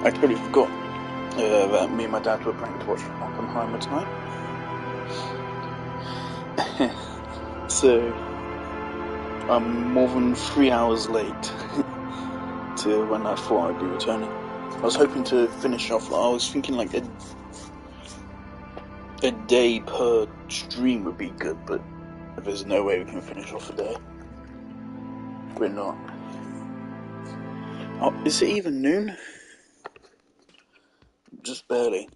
I totally forgot that me and my dad were planning to watch Oppenheimer tonight. So, I'm more than 3 hours late to when I thought I'd be returning. I was hoping to finish off, I was thinking like a day per stream would be good, but there's no way we can finish off a day. We're not. Oh, is it even noon? Just barely.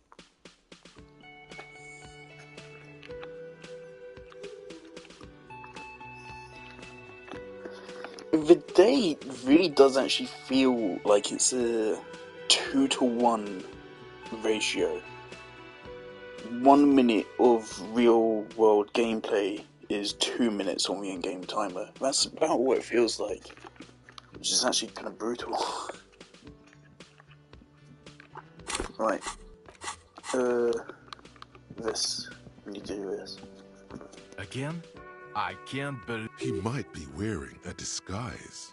The day really does actually feel like it's a 2-to-1 ratio. 1 minute of real world gameplay is 2 minutes on the in-game timer. That's about what it feels like, which is actually kind of brutal. Right. This. We need to do this. Again? I can't believe... He might be wearing a disguise.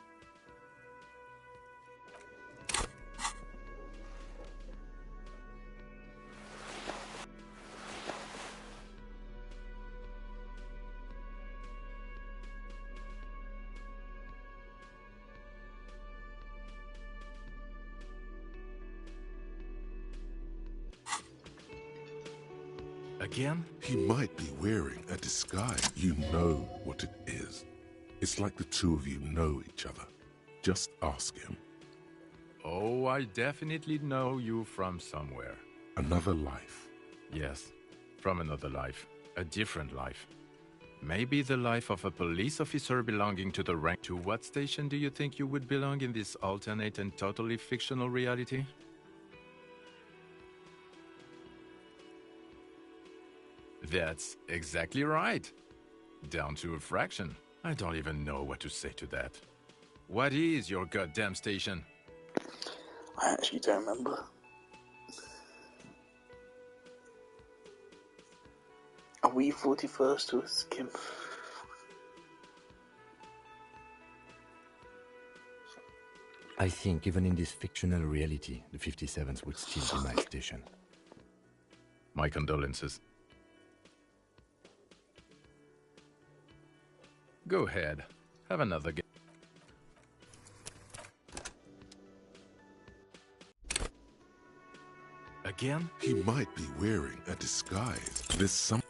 Again? He might be wearing a disguise. You know what it is. It's like the two of you know each other. Just ask him. Oh, I definitely know you from somewhere. Another life. Yes, from another life. A different life. Maybe the life of a police officer belonging to the rank. To what station do you think you would belong in this alternate and totally fictional reality? That's exactly right. Down to a fraction. I don't even know what to say to that. What is your goddamn station? I actually don't remember. Are we 41st to us, Kim? I think even in this fictional reality, the 57th would still be my station. My condolences. Go ahead. Have another game. Again? He might be wearing a disguise. There's some...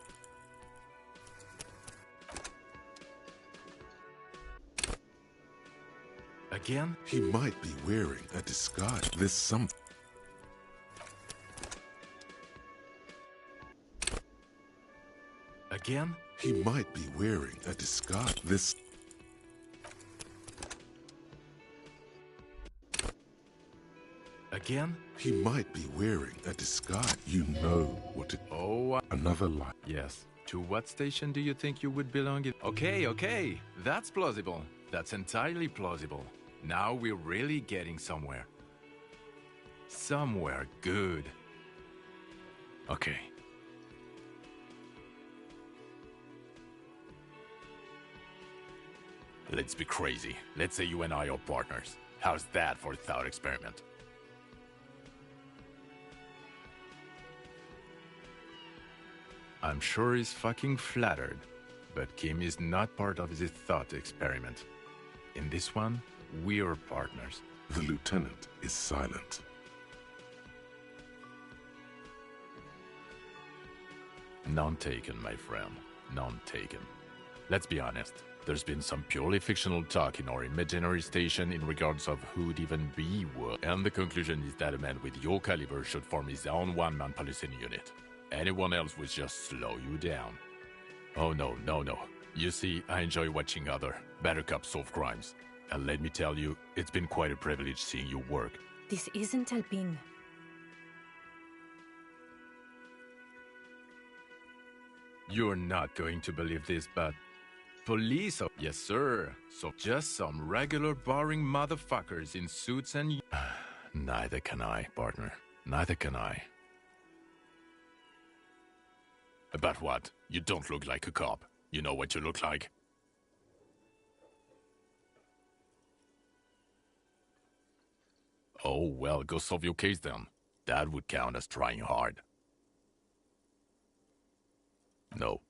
Again? He might be wearing a disguise. There's some... Again? He might be wearing a disguise. This... Again? He might be wearing a disguise. You know what it... Oh, Another life. yes. To what station do you think you would belong in? Okay. That's plausible. That's entirely plausible. Now we're really getting somewhere. Somewhere good. Okay. Let's be crazy. Let's say you and I are partners. How's that for a thought experiment? I'm sure he's fucking flattered, but Kim is not part of this thought experiment. In this one, we're partners. The lieutenant is silent. None taken, my friend. None taken. Let's be honest. There's been some purely fictional talk in our imaginary station in regards of who'd even be what, and the conclusion is that a man with your caliber should form his own one-man policing unit. Anyone else would just slow you down. Oh no. You see, I enjoy watching other better cops solve crimes. And let me tell you, it's been quite a privilege seeing you work. This isn't Alpine. You're not going to believe this, but... Police... Yes, sir. So just some regular boring motherfuckers in suits and... Neither can I, partner. Neither can I. About what? You don't look like a cop. You know what you look like? Oh, well, go solve your case then. That would count as trying hard. No.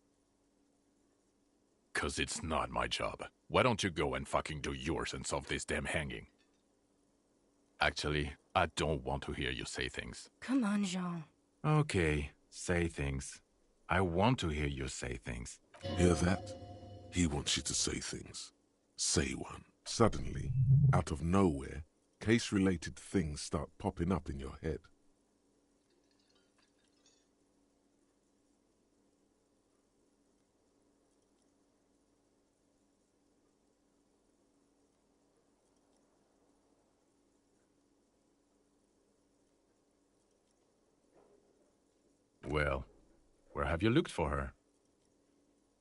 'Cause it's not my job. Why don't you go and fucking do yours and solve this damn hanging? Actually, I don't want to hear you say things. Come on, Jean. Okay, say things. I want to hear you say things. Hear that? He wants you to say things. Say one. Suddenly, out of nowhere, case-related things start popping up in your head. Well, where have you looked for her?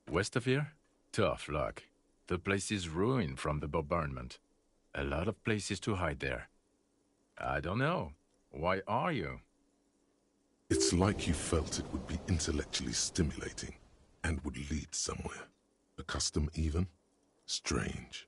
West of here? Tough luck. The place is ruined from the bombardment. A lot of places to hide there. I don't know. Why are you? It's like you felt it would be intellectually stimulating and would lead somewhere. A custom even? Strange.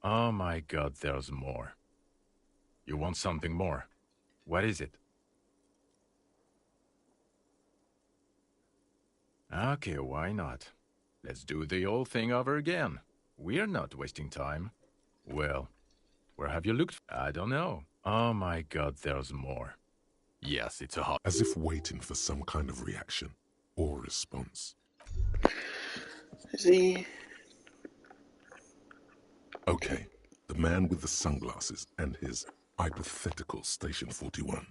Oh my god, there's more. You want something more? What is it? Okay, why not? Let's do the old thing over again. We're not wasting time. Well, where have you looked? I don't know. Oh my god, there's more. Yes, it's a hot. As if waiting for some kind of reaction or response. Is he? Okay, the man with the sunglasses and his hypothetical Station 41.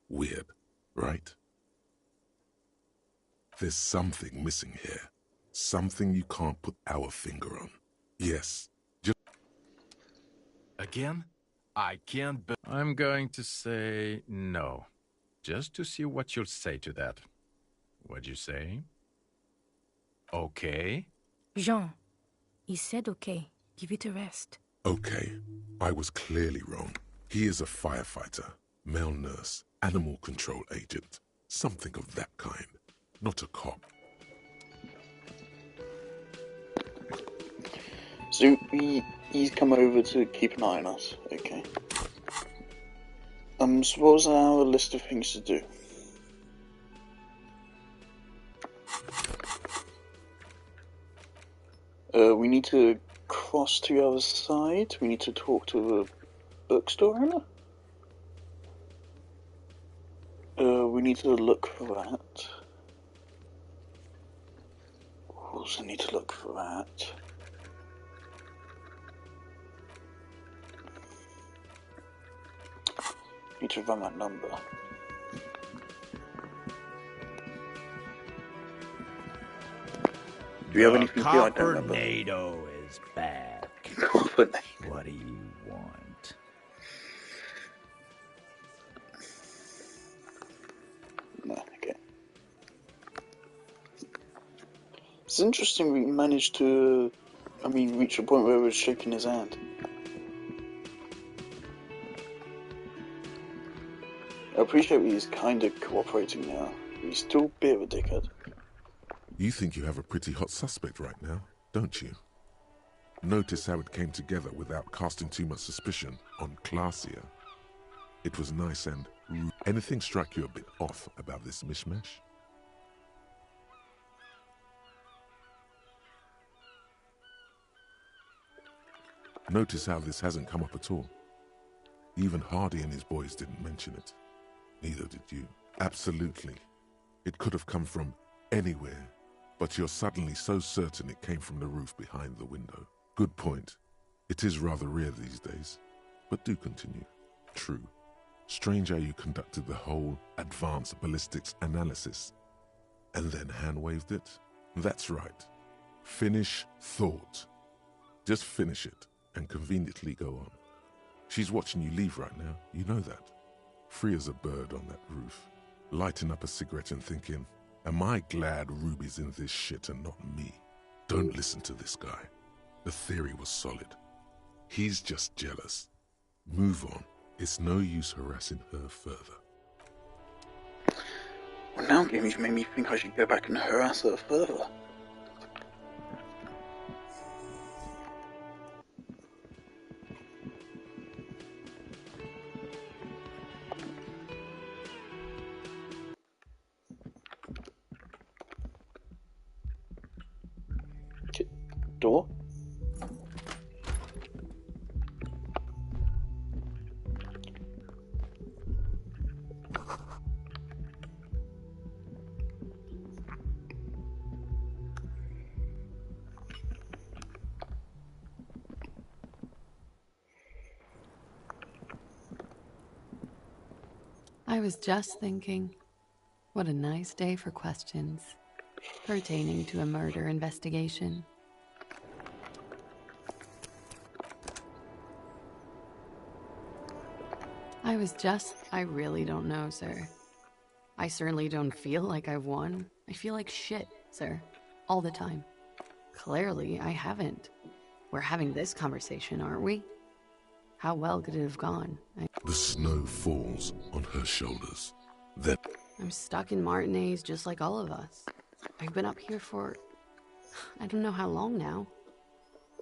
Weird, right? There's something missing here. Something you can't put our finger on. Yes, just... Again? I can't I'm going to say no. Just to see what you'll say to that. What'd you say? Okay? Jean, he said okay. Give it a rest. Okay, I was clearly wrong. He is a firefighter, male nurse, animal control agent. Something of that kind. Not a cop. So he's come over to keep an eye on us, okay. So what was our list of things to do? We need to cross to the other side. We need to talk to the bookstore owner. We need to look for that. We also need to look for that. Need to run that number. Do we have anything here I don't remember? Copernado is back. What do you want? It's interesting we managed to, reach a point where we were shaking his hand. I appreciate he's kind of cooperating now. He's still a bit of a dickhead. You think you have a pretty hot suspect right now, don't you? Notice how it came together without casting too much suspicion on Classier. It was nice and anything struck you a bit off about this mishmash? Notice how this hasn't come up at all. Even Hardy and his boys didn't mention it. Neither did you. Absolutely. It could have come from anywhere, but you're suddenly so certain it came from the roof behind the window. Good point. It is rather rare these days, but do continue. True. Strange how you conducted the whole advanced ballistics analysis and then hand-waved it. That's right. Finish thought. Just finish it and conveniently go on. She's watching you leave right now, you know that. Free as a bird on that roof, lighting up a cigarette and thinking, am I glad Ruby's in this shit and not me? Don't listen to this guy. The theory was solid. He's just jealous. Move on. It's no use harassing her further. Well, now you've made me think I should go back and harass her further. Door? I was just thinking, what a nice day for questions pertaining to a murder investigation. I really don't know, sir. I certainly don't feel like I've won. I feel like shit, sir. All the time. Clearly, I haven't. We're having this conversation, aren't we? How well could it have gone? The snow falls on her shoulders. Then I'm stuck in Martinez just like all of us. I've been up here for... I don't know how long now.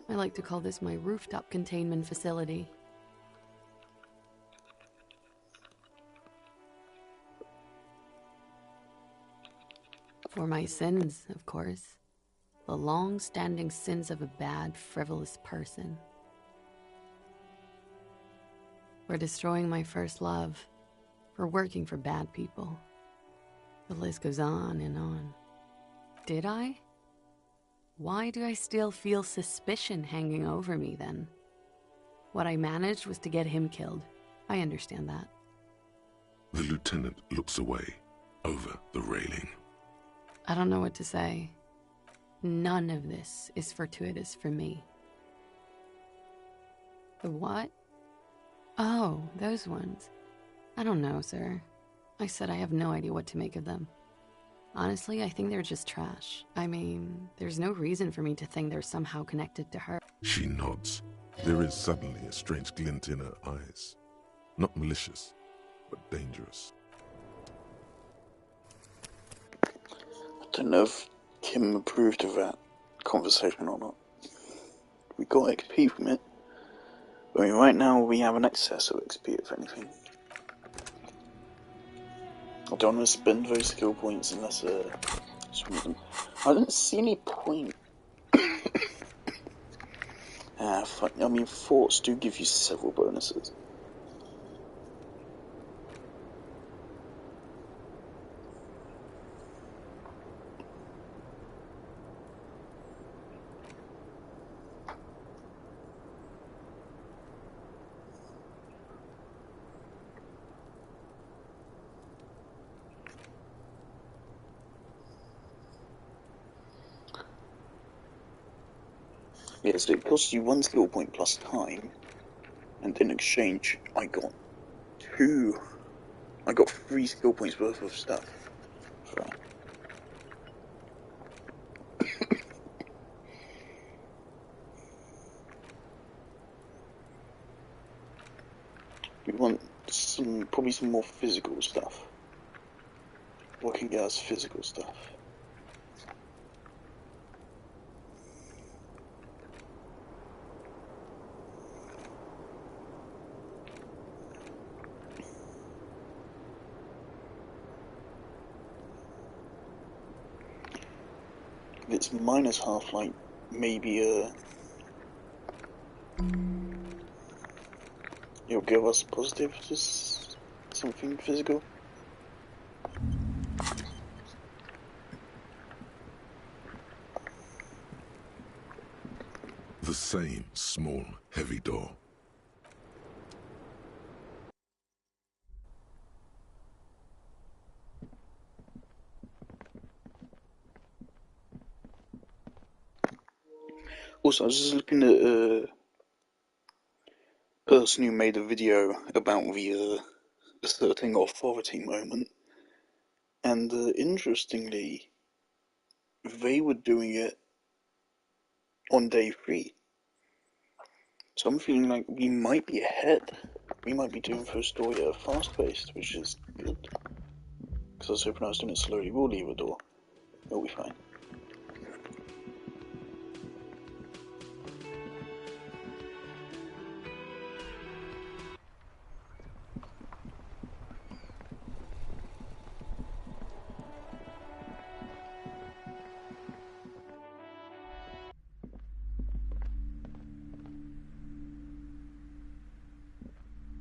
I like to call this my rooftop containment facility. For my sins, of course. The long-standing sins of a bad, frivolous person. For destroying my first love. For working for bad people. The list goes on and on. Did I? Why do I still feel suspicion hanging over me then? What I managed was to get him killed. I understand that. the lieutenant looks away, over the railing. I don't know what to say. None of this is fortuitous for me. The what? Oh, those ones. I don't know, sir. I said I have no idea what to make of them. Honestly, I think they're just trash. I mean, there's no reason for me to think they're somehow connected to her. She nods. There is suddenly a strange glint in her eyes. Not malicious, but dangerous. I don't know if Kim approved of that conversation or not. We got XP from it. I mean, right now we have an excess of XP, if anything. I don't want to spend those skill points unless I don't see any point. Fuck. I mean, forts do give you several bonuses. Yeah, so it costs you 1 skill point plus time, and in exchange, I got 3 skill points worth of stuff. So. probably some more physical stuff. What can get us physical stuff? If it's minus half-light, maybe it'll give us positive, just something physical. The same small, heavy door. Also, I was just looking at a person who made a video about the asserting authority moment, and interestingly, they were doing it on day 3. So I'm feeling like we might be ahead. We might be doing first story at a fast pace, which is good. Because I was hoping I was doing it slowly. We'll leave a door. It'll be fine.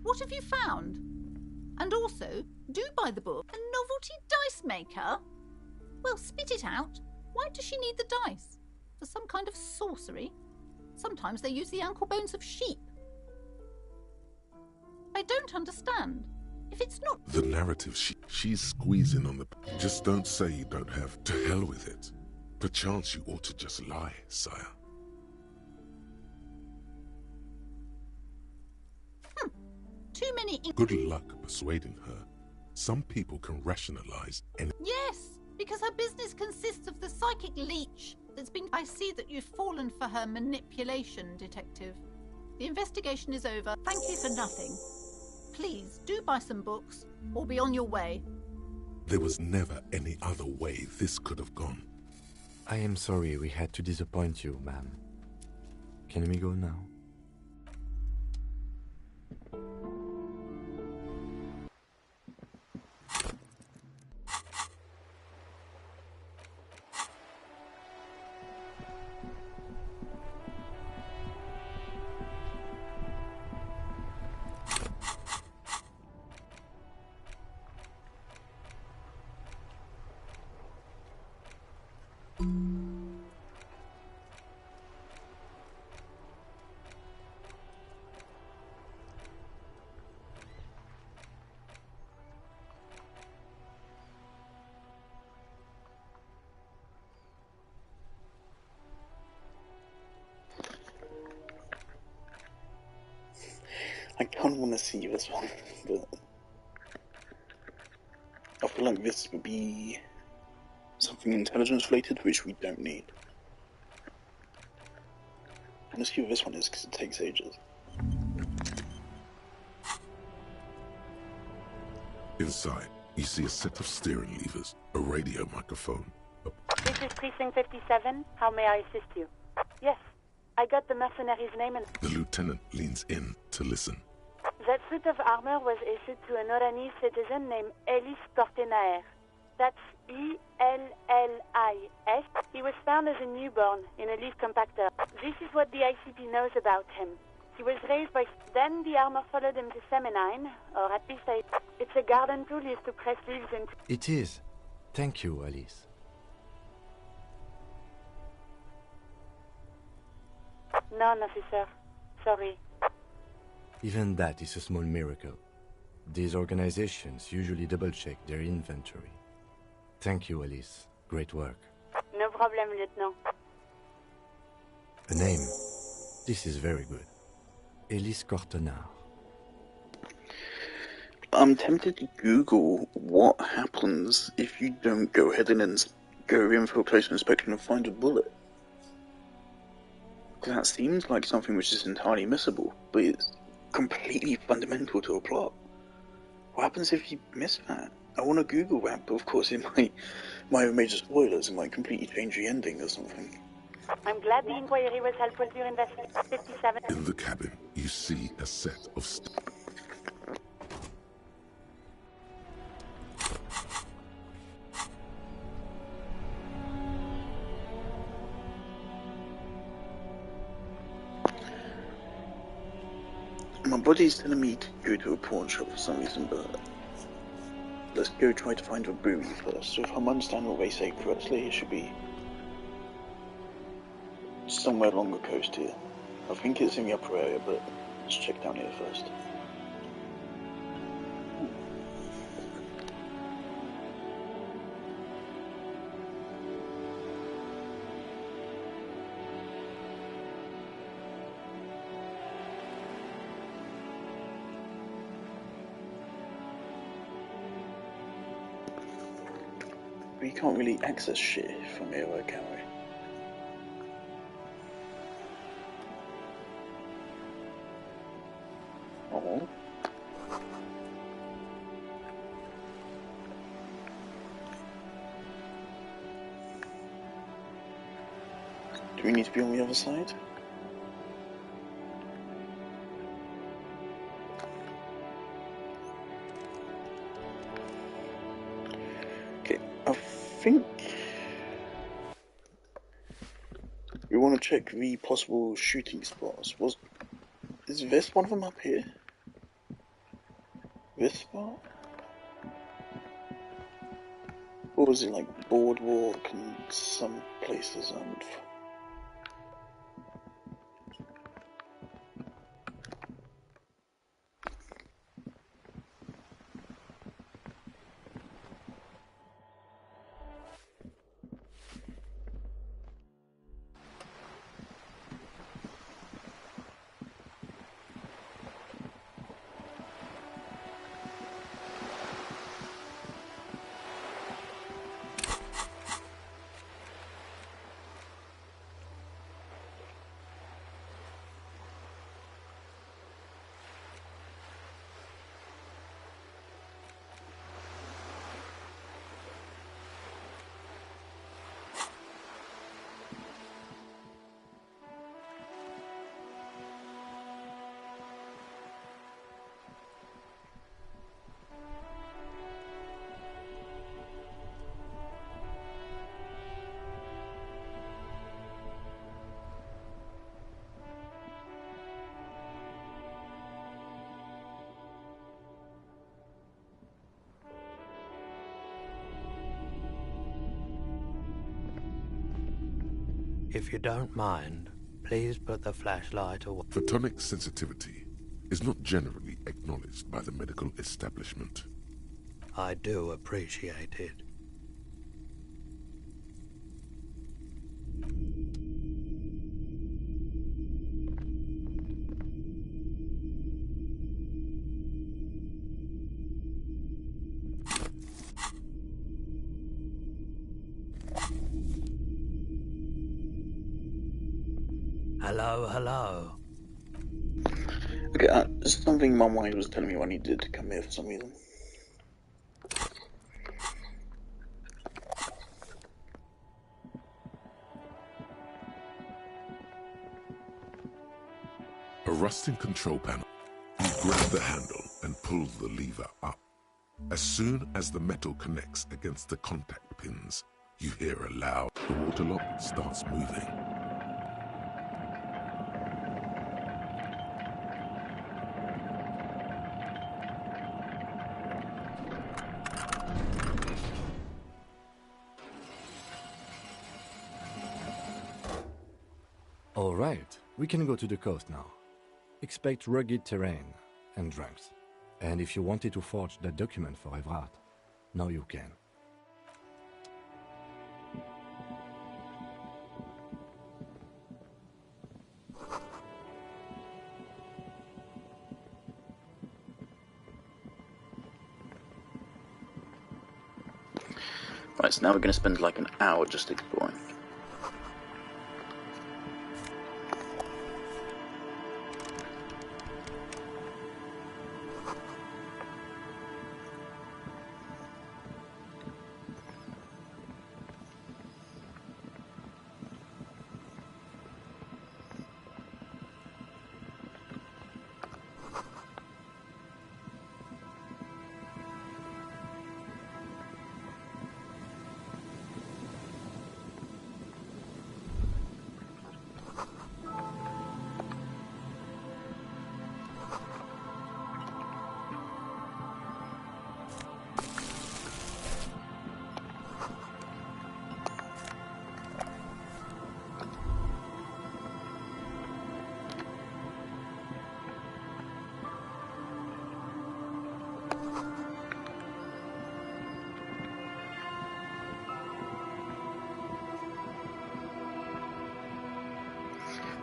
What have you found? And also, do buy the book. A novelty dice maker? Well, spit it out. Why does she need the dice? For some kind of sorcery? Sometimes they use the ankle bones of sheep. I don't understand. If it's not... The narrative, she's squeezing on the... Just don't say you don't have. To hell with it. Perchance you ought to just lie, sire. Too many... Good luck persuading her. Some people can rationalize any... Yes, because her business consists of the psychic leech that's been... I see that you've fallen for her manipulation, Detective. The investigation is over. Thank you for nothing. Please, do buy some books, or be on your way. There was never any other way this could have gone. I am sorry we had to disappoint you, ma'am. Can we go now? I kind of want to see this one, but I feel like this would be something intelligence related, which we don't need. I want to see what this one is, because it takes ages. Inside, you see a set of steering levers, a radio microphone. This is Precinct 57. How may I assist you? Yes, I got the mercenary's name and... The lieutenant leans in to listen. That suit of armor was issued to an Oranese citizen named Ellis Cortenaer. That's Ellis. He was found as a newborn in a leaf compactor. This is what the ICP knows about him. He was raised by... Then the armor followed him to Seminine, or at least it's a garden tool used to press leaves into... It is. Thank you, Alice. None, officer. Sorry. Even that is a small miracle. These organizations usually double-check their inventory. Thank you, Alice. Great work. No problem, Lieutenant. A name. This is very good. Ellis Cortenard. I'm tempted to Google what happens if you don't go ahead and go in for a closer inspection and find a bullet. Because that seems like something which is entirely missable, but it's completely fundamental to a plot. What happens if you miss that? I want to Google that, but of course it might have major spoilers. It might completely change the ending or something. I'm glad the inquiry was helpful to your investigation. 57. In the cabin, you see a set of My body's telling me to go to a pawn shop for some reason, but let's go try to find a brewery first. So if I'm understanding what they say correctly, it should be somewhere along the coast here. I think it's in the upper area, but let's check down here first. We can't really access shit from here, can we? Oh. Do we need to be on the other side? Okay, I think we want to check the possible shooting spots. Is this one of them up here? This spot? Or was it like boardwalk and some places and... If you don't mind, please put the flashlight away. photonic sensitivity is not generally acknowledged by the medical establishment. I do appreciate it. Hello, hello. Okay, something my mind was telling me I needed to come here for some reason. A rusting control panel. You grab the handle and pull the lever up. As soon as the metal connects against the contact pins, you hear a loud... The water lock starts moving. All right, we can go to the coast now. Expect rugged terrain and drunks. And if you wanted to forge that document for Evrat, now you can. Right, so now we're going to spend like an hour just exploring.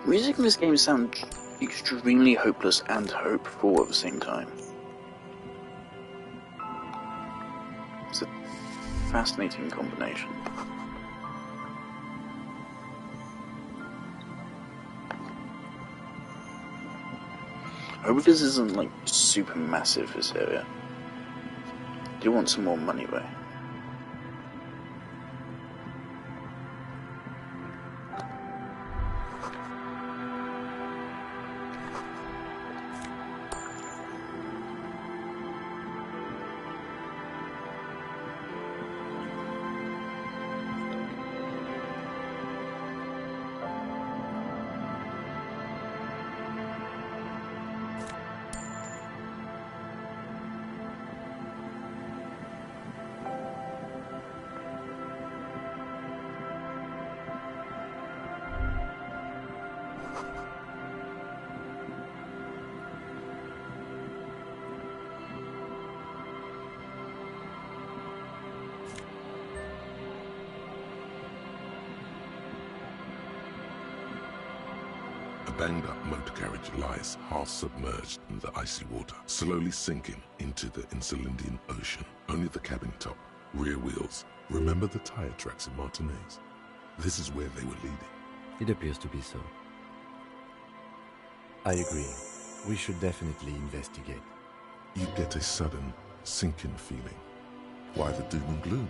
Music in this game sounds extremely hopeless and hopeful at the same time. It's a fascinating combination. I hope this isn't like super massive, this area. I do want some more money though. A banged-up motor carriage lies half-submerged in the icy water, slowly sinking into the Insulindian Ocean. Only the cabin top, rear wheels. Remember the tire tracks in Martinez? This is where they were leading. It appears to be so. I agree. We should definitely investigate. You get a sudden, sinking feeling. Why the doom and gloom?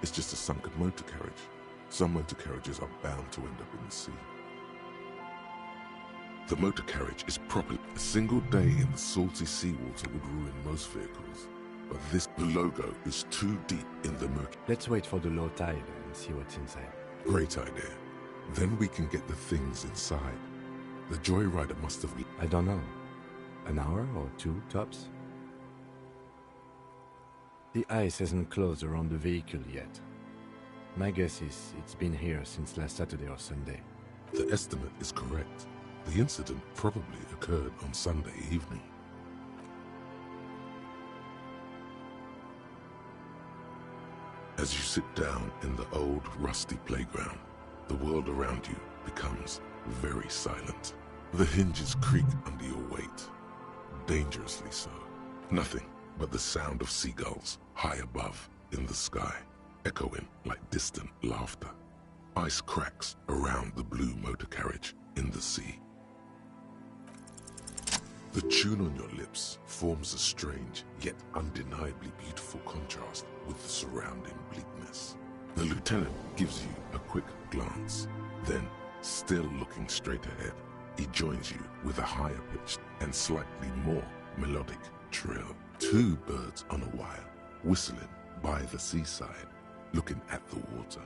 It's just a sunken motor carriage. Some motor carriages are bound to end up in the sea. The motor carriage is properly. A single day in the salty seawater would ruin most vehicles. But this logo is too deep in the murky. Let's wait for the low tide and see what's inside. Great idea. Then we can get the things inside. The joyrider must have been. I don't know. An hour or two, tops? The ice hasn't closed around the vehicle yet. My guess is it's been here since last Saturday or Sunday. The estimate is correct. The incident probably occurred on Sunday evening. As you sit down in the old, rusty playground, the world around you becomes very silent. The hinges creak under your weight, dangerously so. Nothing but the sound of seagulls high above in the sky, echoing like distant laughter. Ice cracks around the blue motor carriage in the sea. The tune on your lips forms a strange, yet undeniably beautiful contrast with the surrounding bleakness. The lieutenant gives you a quick glance, then, still looking straight ahead, he joins you with a higher pitched and slightly more melodic trill. Two birds on a wire, whistling by the seaside, looking at the water,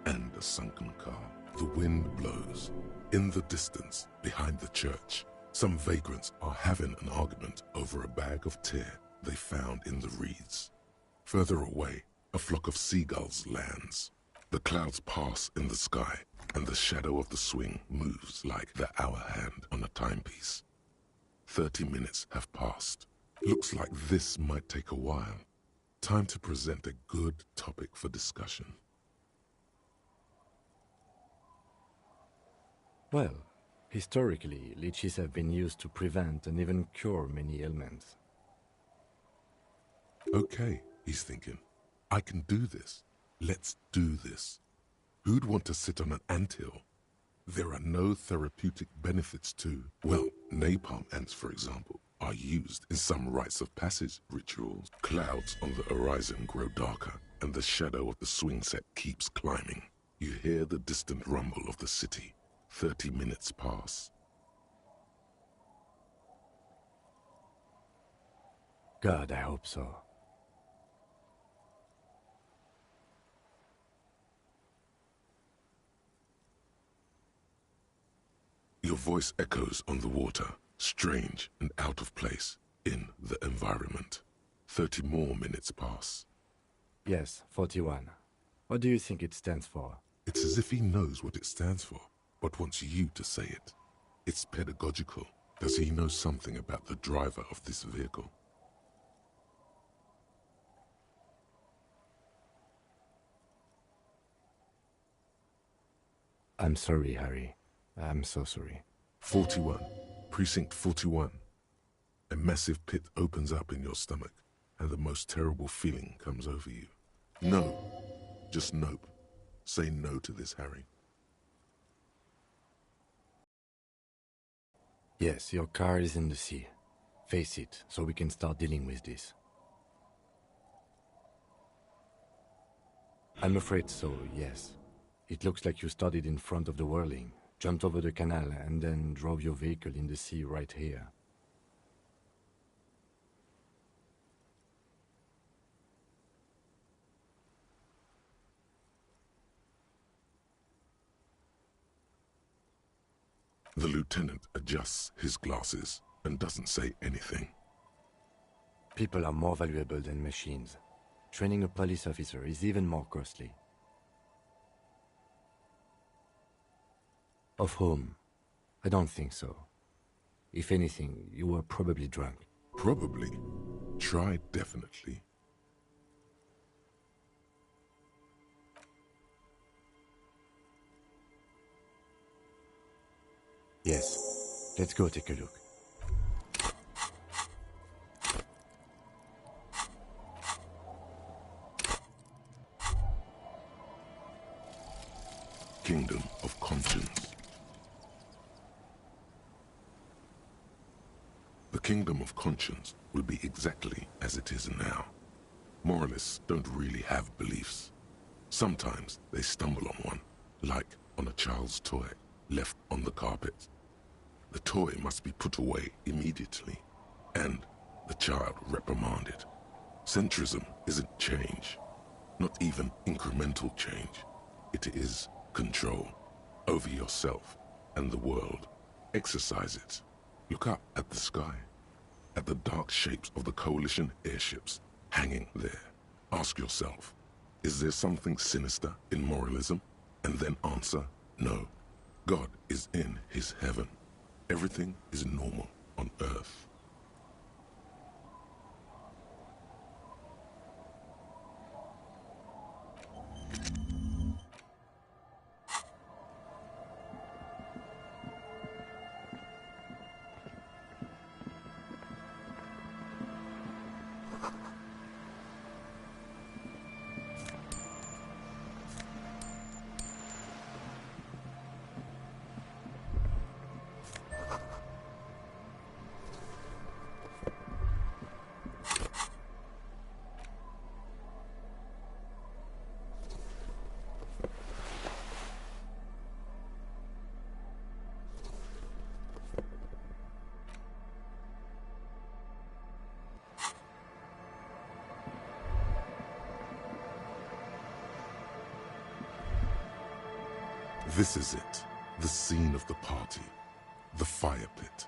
and a sunken car. The wind blows. In the distance, behind the church, some vagrants are having an argument over a bag of tear they found in the reeds. Further away, a flock of seagulls lands. The clouds pass in the sky, and the shadow of the swing moves like the hour hand on a timepiece. 30 minutes have passed. Looks like this might take a while. Time to present a good topic for discussion. Well, historically, leeches have been used to prevent and even cure many ailments. Okay, he's thinking. I can do this. Let's do this. Who'd want to sit on an anthill? There are no therapeutic benefits to, well, napalm ants, for example, are used in some rites of passage rituals. Clouds on the horizon grow darker, and the shadow of the swing set keeps climbing. You hear the distant rumble of the city. 30 minutes pass. God, I hope so. Your voice echoes on the water, strange and out of place in the environment. 30 more minutes pass. Yes, 41. What do you think it stands for? It's as if he knows what it stands for, but wants you to say it. It's pedagogical. Does he know something about the driver of this vehicle? I'm sorry, Harry. I'm so sorry. 41. Precinct 41. A massive pit opens up in your stomach, and the most terrible feeling comes over you. No. Just nope. Say no to this, Harry. Yes, your car is in the sea. Face it, so we can start dealing with this. I'm afraid so, yes. It looks like you started in front of the whirling, jumped over the canal, and then drove your vehicle in the sea right here. The lieutenant adjusts his glasses and doesn't say anything. People are more valuable than machines. Training a police officer is even more costly. Of whom? I don't think so. If anything, you were probably drunk. Probably. Try definitely. Yes. Let's go take a look. Kingdom of Conscience. The Kingdom of Conscience will be exactly as it is now. Moralists don't really have beliefs. Sometimes they stumble on one, like on a child's toy left on the carpet. The toy must be put away immediately, and the child reprimanded. Centrism isn't change, not even incremental change. It is control over yourself and the world. Exercise it. Look up at the sky, at the dark shapes of the coalition airships hanging there. Ask yourself, is there something sinister in moralism? And then answer, no. God is in his heaven. Everything is normal on earth. This is it, the scene of the party, the fire pit,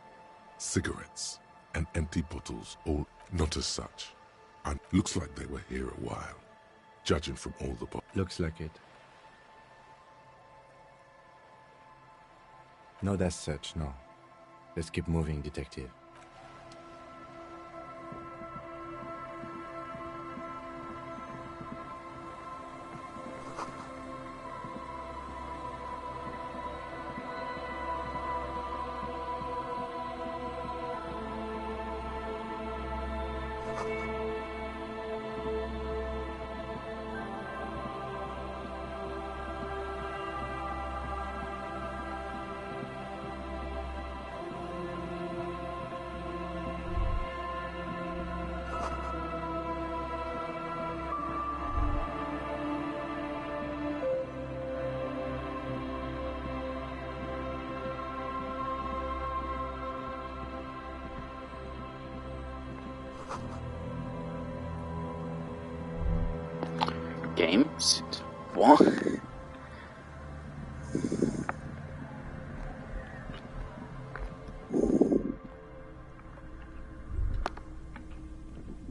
cigarettes, and empty bottles, all not as such. And looks like they were here a while, judging from all the bottles. Looks like it. Not as such, no. Let's keep moving, detective. Games? What?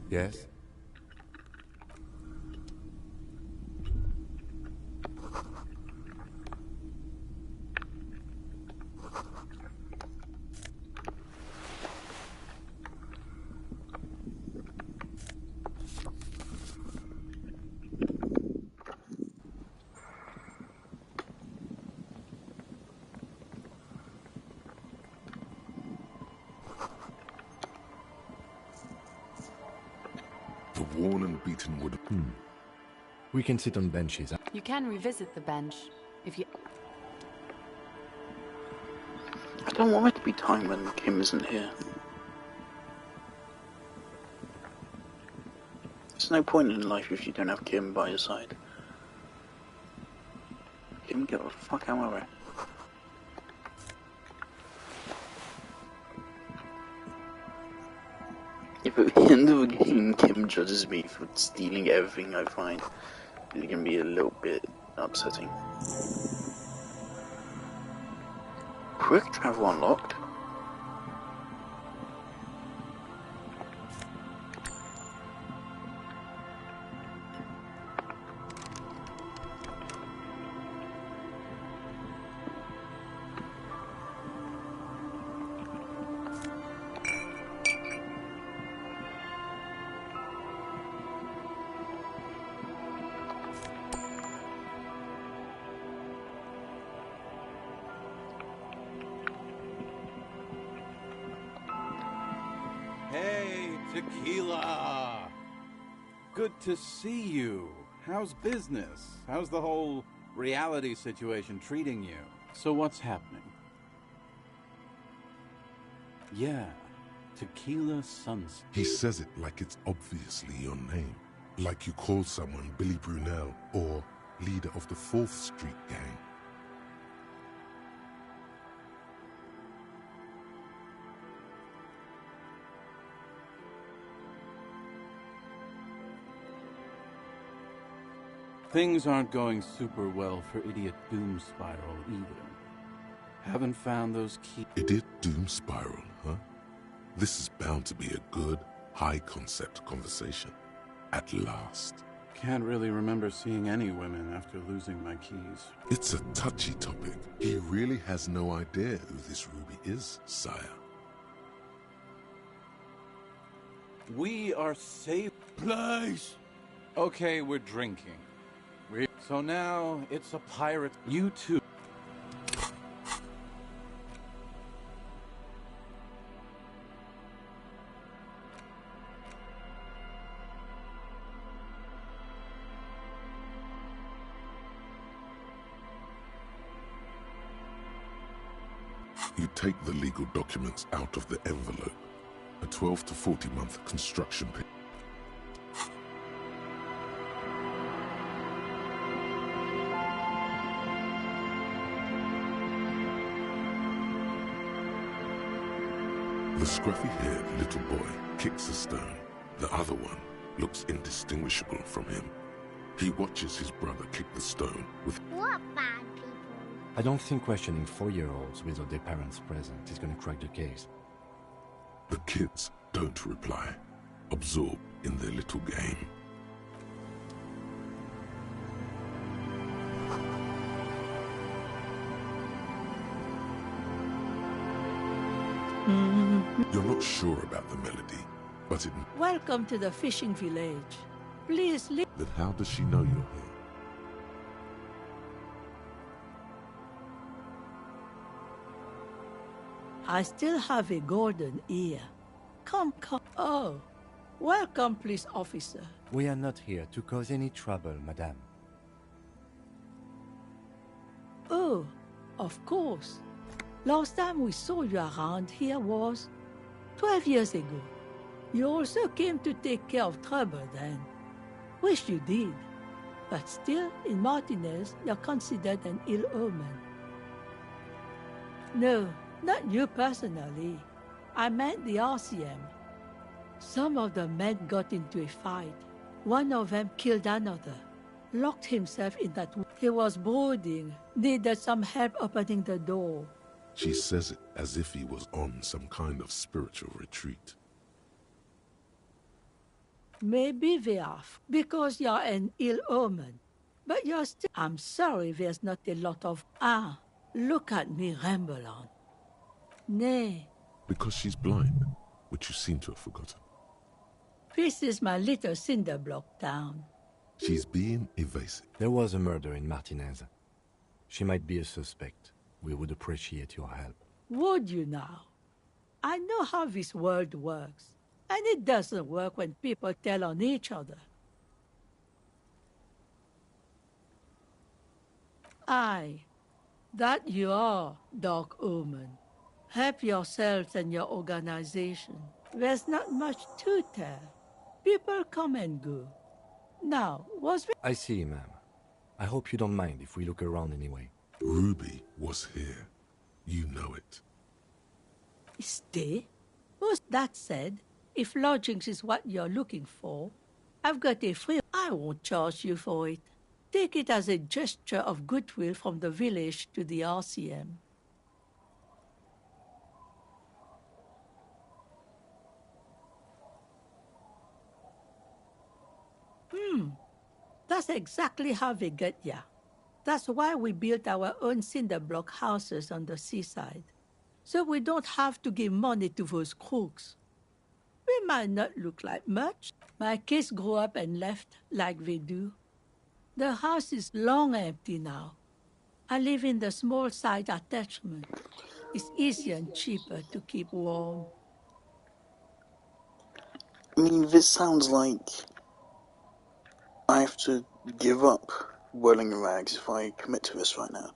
Yes? worn and beaten wood. We can sit on benches. You can revisit the bench if you... I don't want it to be time when Kim isn't here. There's no point in life if you don't have Kim by your side. Kim, get the fuck out of my way. If at the end of the game Kim judges me for stealing everything I find, it's gonna be a little bit upsetting. Quick travel unlocked. Hey, Tequila! Good to see you. How's business? How's the whole reality situation treating you? So what's happening? Yeah, Tequila Sunset. He says it like it's obviously your name. Like you call someone Billy Brunel or leader of the 4th Street gang. Things aren't going super well for Idiot Doom Spiral either. Haven't found those keys. Idiot Doom Spiral, huh? This is bound to be a good, high-concept conversation. At last. Can't really remember seeing any women after losing my keys. It's a touchy topic. He really has no idea who this Ruby is, sire. We are safe. Place! Okay, we're drinking. So now it's a pirate. You too. You take the legal documents out of the envelope. A 12 to 40 month construction period. The scruffy-haired little boy kicks a stone. The other one looks indistinguishable from him. He watches his brother kick the stone with... What bad people? I don't think questioning 4-year-olds without their parents present is going to crack the case. The kids don't reply, absorbed in their little game. You're not sure about the melody, but it... Welcome to the fishing village. Please leave. Then how does she know you're here? I still have a golden ear. Come. Oh, welcome, police officer. We are not here to cause any trouble, madame. Oh, of course. Last time we saw you around here was 12 years ago. You also came to take care of trouble then. Wish you did. But still, in Martinez, you're considered an ill omen. No, not you personally. I meant the RCM. Some of the men got into a fight. One of them killed another. Locked himself in that... He was brooding. Needed some help opening the door. She says it as if he was on some kind of spiritual retreat. Maybe they are, because you're an ill omen. But you're still... I'm sorry there's not a lot of... Ah, look at me ramble on. Nay. Because she's blind, which you seem to have forgotten. This is my little cinder block town. She's being evasive. There was a murder in Martinez. She might be a suspect. We would appreciate your help. Would you now? I know how this world works. And it doesn't work when people tell on each other. Aye, that you are, Dark Omen. Help yourselves and your organization. There's not much to tell. People come and go. Now, I see, ma'am. I hope you don't mind if we look around anyway. Ruby was here. You know it. Stay? Who's that said? If lodgings is what you're looking for, I've got a free. I won't charge you for it. Take it as a gesture of goodwill from the village to the RCM. That's exactly how they get ya. That's why we built our own cinder block houses on the seaside. So we don't have to give money to those crooks. We might not look like much. My kids grew up and left like they do. The house is long empty now. I live in the small side attachment. It's easier and cheaper to keep warm. I mean, this sounds like I have to give up whirling in rags if I commit to this right now.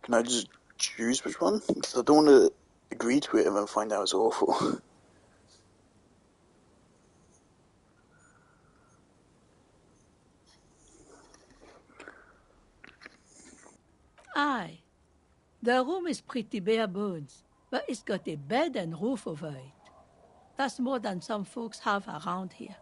Can I just choose which one? Because I don't want to agree to it and then find out it's awful. Aye. The room is pretty bare bones, but it's got a bed and roof over it. That's more than some folks have around here.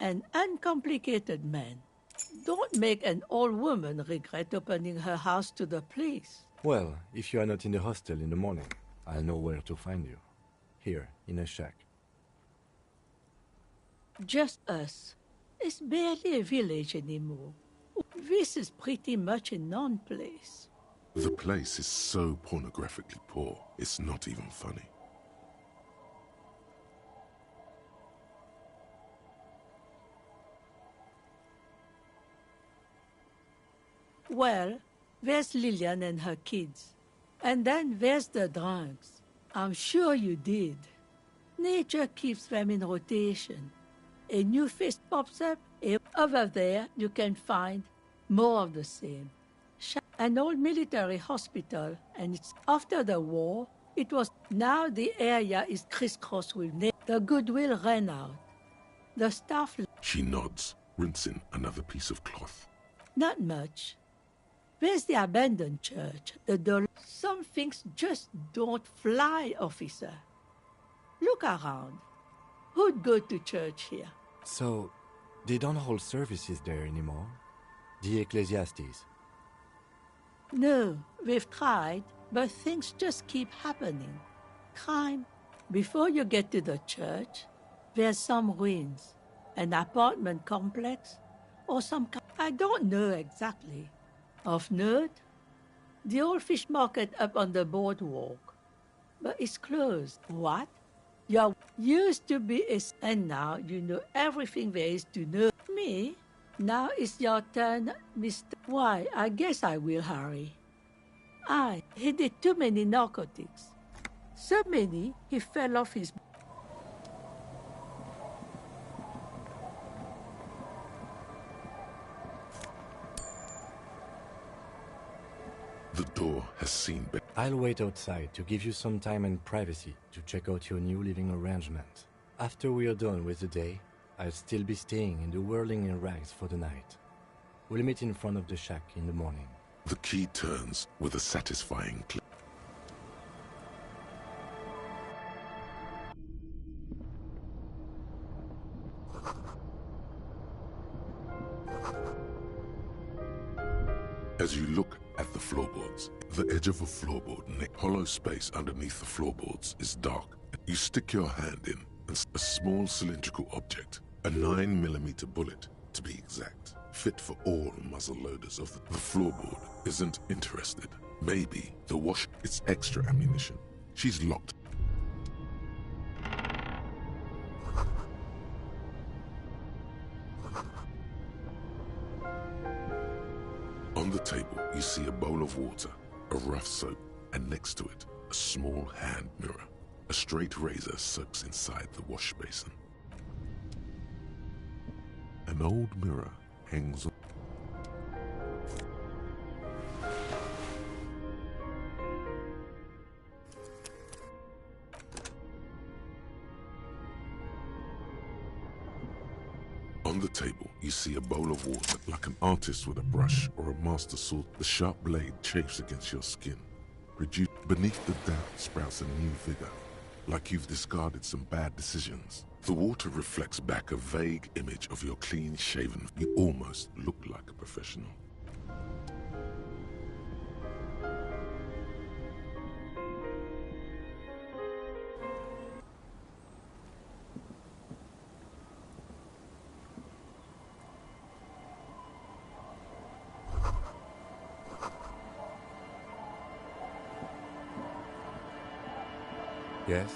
An uncomplicated man. Don't make an old woman regret opening her house to the place. Well, if you are not in the hostel in the morning, I'll know where to find you. Here, in a shack. Just us. It's barely a village anymore. This is pretty much a non-place. The place is so pornographically poor, it's not even funny. Well, there's Lillian and her kids. And then there's the drunks. I'm sure you did. Nature keeps them in rotation. A new face pops up, over there you can find more of the same. An old military hospital, and it's after the war, it was. Now the area is crisscrossed with the goodwill ran out. The staff. She nods, rinsing another piece of cloth. Not much. There's the abandoned church, the door. Some things just don't fly, officer. Look around. Who'd go to church here? So, they don't hold services there anymore? The Ecclesiastes? No, we've tried, but things just keep happening. Crime. Before you get to the church, there's some ruins, an apartment complex, or some. I don't know exactly. Of note, the old fish market up on the boardwalk, but it's closed. What? You used to be and now you know everything there is to know. Me? Now it's your turn, Mr. Why, I guess I will hurry. He did too many narcotics. So many, he fell off his... The door has seen better. I'll wait outside to give you some time and privacy to check out your new living arrangement. After we are done with the day, I'll still be staying in the whirling in rags for the night. We'll meet in front of the shack in the morning. The key turns with a satisfying click. As you look at the floorboards, the edge of a floorboard neck, hollow space underneath the floorboards is dark. You stick your hand in, and a small cylindrical object, a 9mm bullet to be exact, fit for all muzzle loaders of the floorboard, isn't interested. Maybe the wash, it's extra ammunition. She's locked. On the table, you see a bowl of water, a rough soap, and next to it, a small hand mirror. A straight razor soaks inside the wash basin. An old mirror hangs on. On the table, you see a bowl of water. Like an artist with a brush or a master sword, the sharp blade chafes against your skin. Beneath the damp sprouts a new vigor, like you've discarded some bad decisions. The water reflects back a vague image of your clean-shaven. You almost look like a professional. Yes?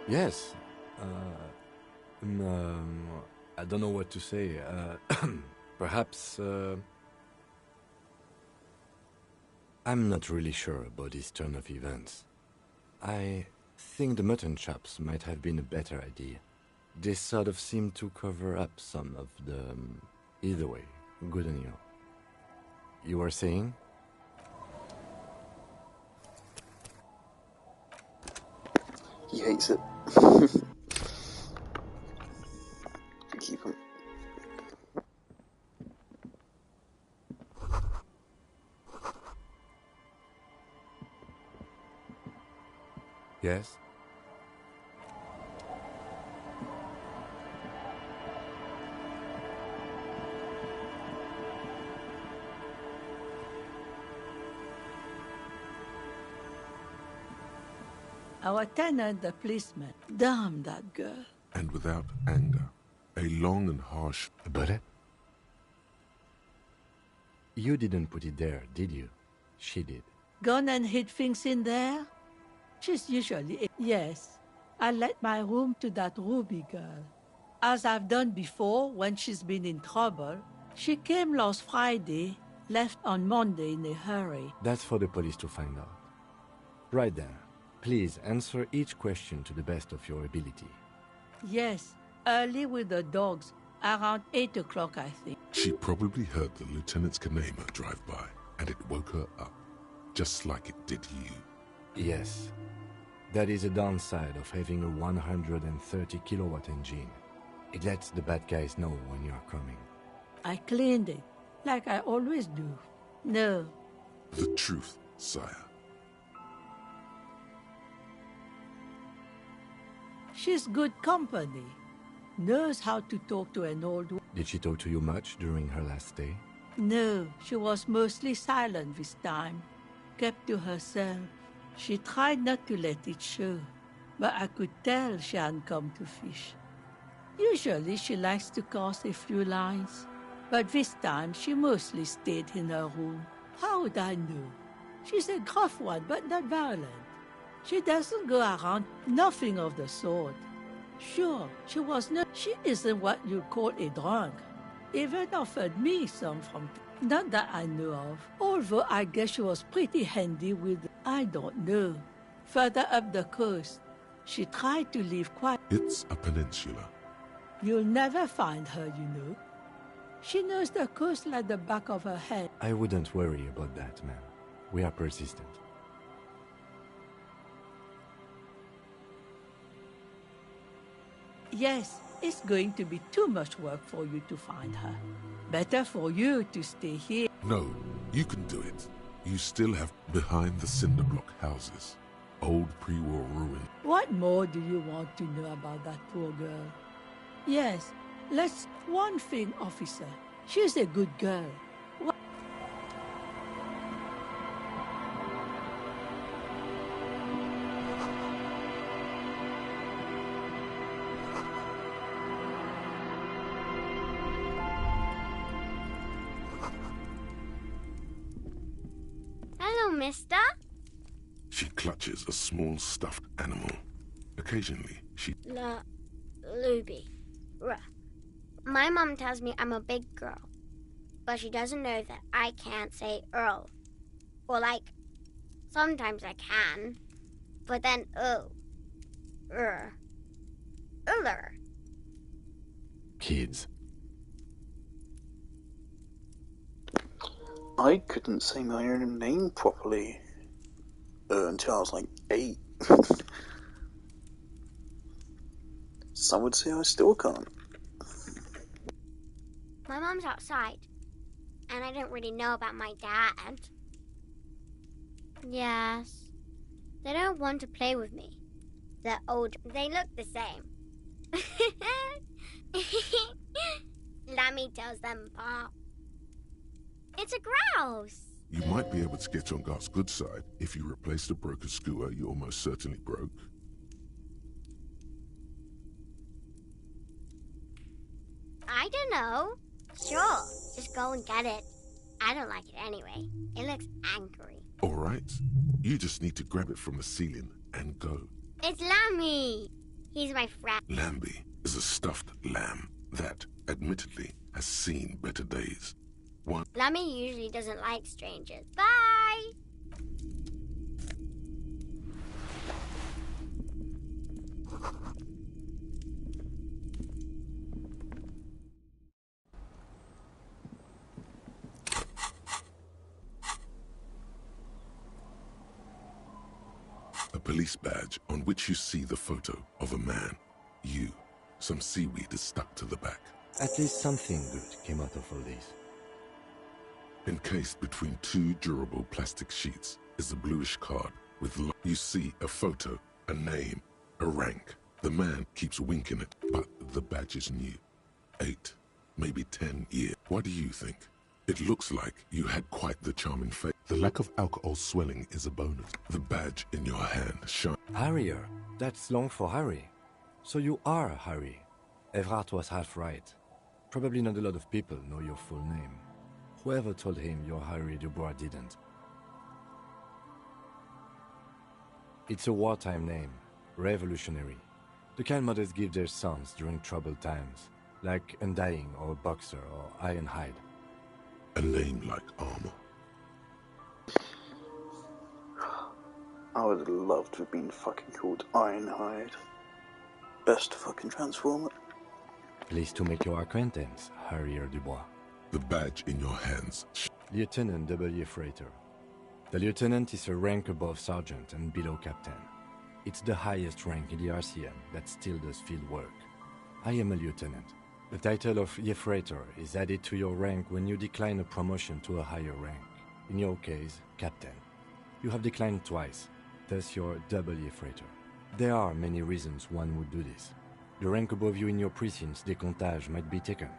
Yes. I don't know what to say. Perhaps, I'm not really sure about this turn of events. I think the mutton chops might have been a better idea. They sort of seem to cover up some of the... Either way, good on you. You were saying? He hates it. Keep him. Yes? Our tenant, the policeman. Damn that girl. And without anger, a long and harsh... But you didn't put it there, did you? She did. Gone and hid things in there? She's usually... Yes. I let my room to that Ruby girl. As I've done before when she's been in trouble. She came last Friday, left on Monday in a hurry. That's for the police to find out. Right there. Please answer each question to the best of your ability. Yes, early with the dogs, around 8 o'clock, I think. She probably heard the Lieutenant's Kanema drive by, and it woke her up, just like it did you. Yes. That is a downside of having a 130 kilowatt engine. It lets the bad guys know when you're coming. I cleaned it, like I always do. No. The truth, sire. She's good company. Knows how to talk to an old woman. Did she talk to you much during her last stay? No, she was mostly silent this time. Kept to herself. She tried not to let it show, but I could tell she hadn't come to fish. Usually she likes to cast a few lines, but this time she mostly stayed in her room. How would I know? She's a gruff one, but not violent. She doesn't go around, nothing of the sort. Sure, she isn't what you call a drunk. Even offered me some from, not that I know of. Although I guess she was pretty handy with, I don't know. Further up the coast, she tried to live quiet. It's a peninsula. You'll never find her, you know. She knows the coast like the back of her head. I wouldn't worry about that, ma'am. We are persistent. Yes, it's going to be too much work for you to find her. Better for you to stay here. No, you can do it. You still have behind the cinder block houses. Old pre-war ruin. What more do you want to know about that poor girl? Yes, one thing, officer. She's a good girl. Mister? She clutches a small stuffed animal. Occasionally, she... Luby. My mom tells me I'm a big girl, but she doesn't know that I can't say Earl Or like, sometimes I can. But then, Kids. I couldn't say my own name properly until I was like 8. Some would say I still can't. My mom's outside, and I don't really know about my dad. Yes. They don't want to play with me. They're old. They look the same. Lammy tells them Pop. It's a grouse. You might be able to get on Gart's good side if you replace the broken skewer you almost certainly broke. I don't know. Sure, just go and get it. I don't like it anyway. It looks angry. All right. You just need to grab it from the ceiling and go. It's Lammy. He's my friend. Lambie is a stuffed lamb that, admittedly, has seen better days. Lammy usually doesn't like strangers. Bye! A police badge on which you see the photo of a man. You. Some seaweed is stuck to the back. At least something good came out of all this. Encased between 2 durable plastic sheets is a bluish card with you see a photo, a name, a rank. The man keeps winking it, but the badge is new. 8, maybe 10 years. What do you think? It looks like you had quite the charming face. The lack of alcohol swelling is a bonus. The badge in your hand shines. Harrier. That's long for Harry. So you are Harry. Evrard was half right. Probably not a lot of people know your full name. Whoever told him you're Harry Dubois didn't. It's a wartime name. Revolutionary. The kind mothers give their sons during troubled times. Like Undying or Boxer or Ironhide. A name like armor. I would love to have been fucking called Ironhide. Best fucking transformer. Pleased to make your acquaintance, Harrier Dubois. The badge in your hands. Lieutenant W. Freighter. The lieutenant is a rank above sergeant and below captain. It's the highest rank in the RCM that still does field work. I am a lieutenant. The title of Freighter is added to your rank when you decline a promotion to a higher rank. In your case, captain. You have declined twice, thus you're W. Freighter. There are many reasons one would do this. The rank above you in your precinct's decontage might be taken,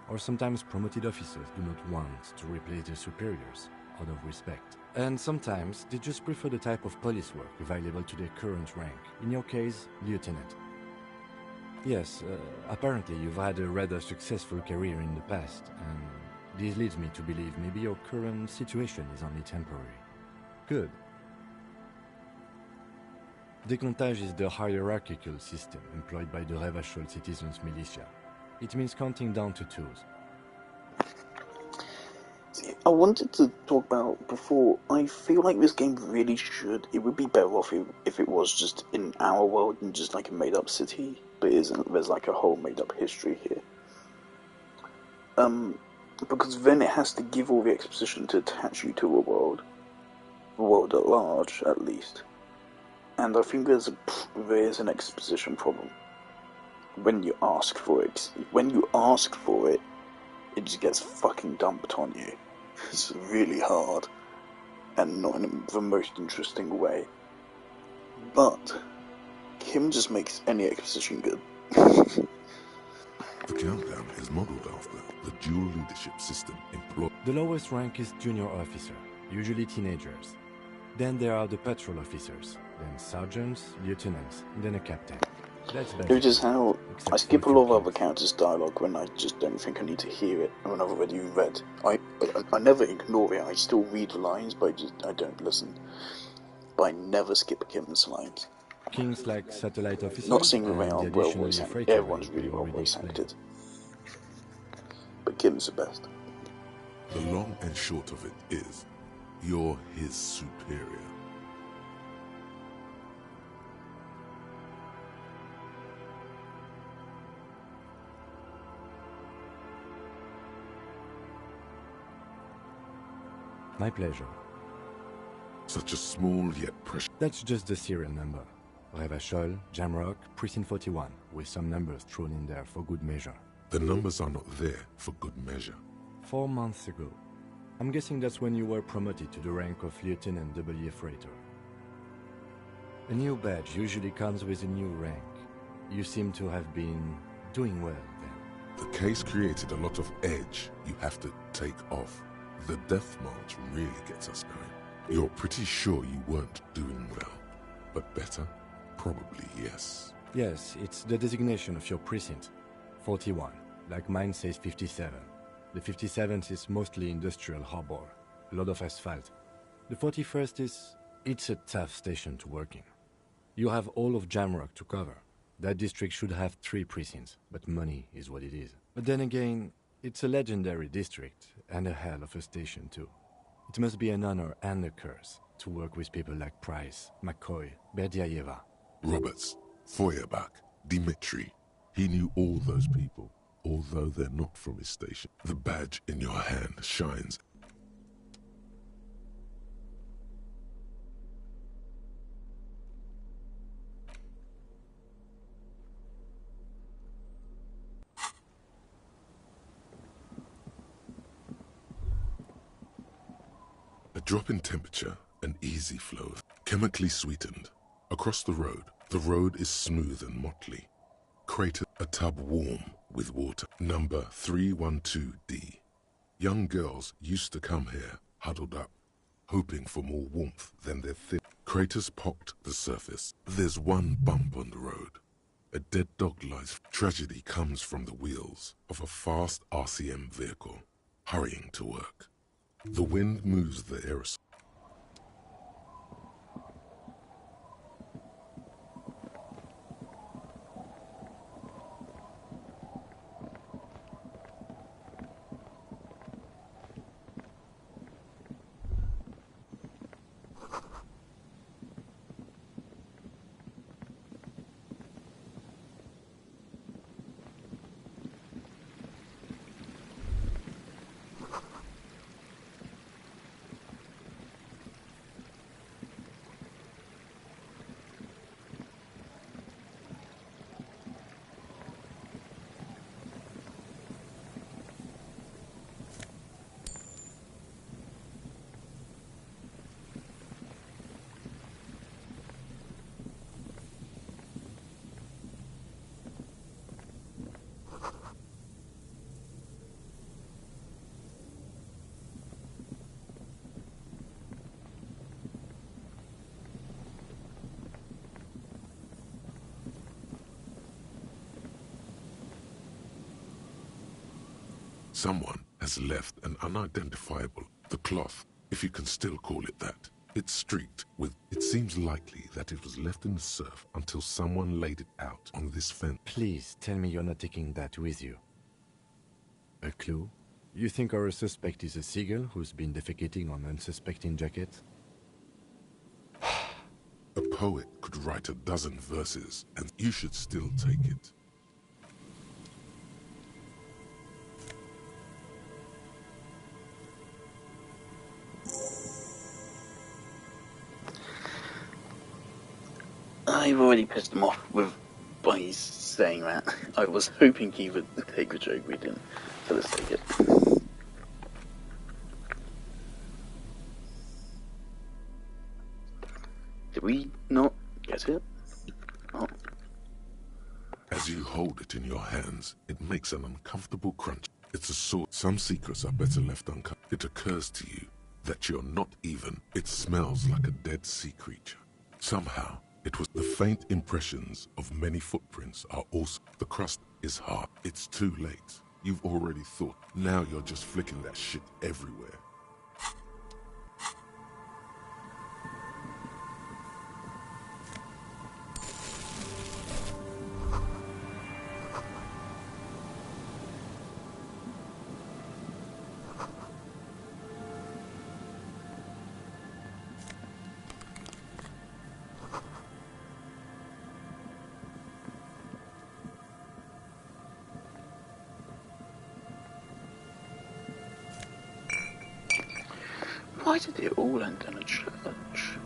or sometimes promoted officers do not want to replace their superiors out of respect. And sometimes they just prefer the type of police work available to their current rank, in your case, lieutenant. Yes, apparently you've had a rather successful career in the past, and this leads me to believe maybe your current situation is only temporary. Good. Decontage is the hierarchical system employed by the Revachol Citizens Militia. It means counting down to 2s. See, I wanted to talk about before, I feel like this game really should, it would be better off if it was just in our world and just like a made up city, but it isn't. There's like a whole made up history here. Because then it has to give all the exposition to attach you to a world at large, at least. And I think there's an exposition problem. When you ask for it, it just gets fucking dumped on you. It's really hard, and not in the most interesting way. But Kim just makes any exposition good. The countdown is modeled after the dual leadership system employed. The lowest rank is junior officer, usually teenagers. Then there are the patrol officers, then sergeants, lieutenants, and then a captain. That's better. Which is how I skip a lot of other characters' dialogue when I just don't think I need to hear it when I've already read. I never ignore it. I still read the lines, but I don't listen. But I never skip Kim's lines. Kings like satellite officers. Not saying that they aren't well voice acted. Everyone's really well voice acted. But Kim's the best. The long and short of it is, You're his superior. My pleasure. Such a small yet precious... That's just the serial number. Revachol, Jamrock, Precinct 41, with some numbers thrown in there for good measure. The numbers are not there for good measure. 4 months ago. I'm guessing that's when you were promoted to the rank of Lieutenant W. Freighter. A new badge usually comes with a new rank. You seem to have been doing well then. The case created a lot of edge you have to take off. The death march really gets us going. You're pretty sure you weren't doing well, but better? Probably yes. Yes, it's the designation of your precinct. 41, like mine says 57. The 57th is mostly industrial harbor, a lot of asphalt. The 41st is... it's a tough station to work in. You have all of Jamrock to cover. That district should have 3 precincts, but money is what it is. But then again, it's a legendary district, and a hell of a station too. It must be an honor and a curse to work with people like Price, McCoy, Berdiaeva. Roberts, Feuerbach, Dimitri. He knew all those people, although they're not from his station. The badge in your hand shines. A drop in temperature, an easy flow, chemically sweetened. Across the road is smooth and motley. Crater, a tub warm with water. Number 312D. Young girls used to come here, huddled up, hoping for more warmth than their thin. Craters pocked the surface. There's one bump on the road. A dead dog lies. Tragedy comes from the wheels of a fast RCM vehicle, hurrying to work. The wind moves the aerosol. Someone has left an unidentifiable, the cloth, if you can still call it that. It's streaked with, it seems likely that it was left in the surf until someone laid it out on this fence. Please tell me you're not taking that with you. A clue? You think our suspect is a seagull who's been defecating on unsuspecting jackets? A poet could write 12 verses, and you should still take it. I've already pissed him off by saying that. I was hoping he would take the joke, we didn't, so let's take it. Did we not get it? Oh. As you hold it in your hands, it makes an uncomfortable crunch. It's a sword. Some secrets are better left uncut. It occurs to you that you're not even. It smells like a dead sea creature. Somehow, it was the faint impressions of many footprints are also. The crust is hard. It's too late. You've already thought. Now you're just flicking that shit everywhere. Why did it all end in a church?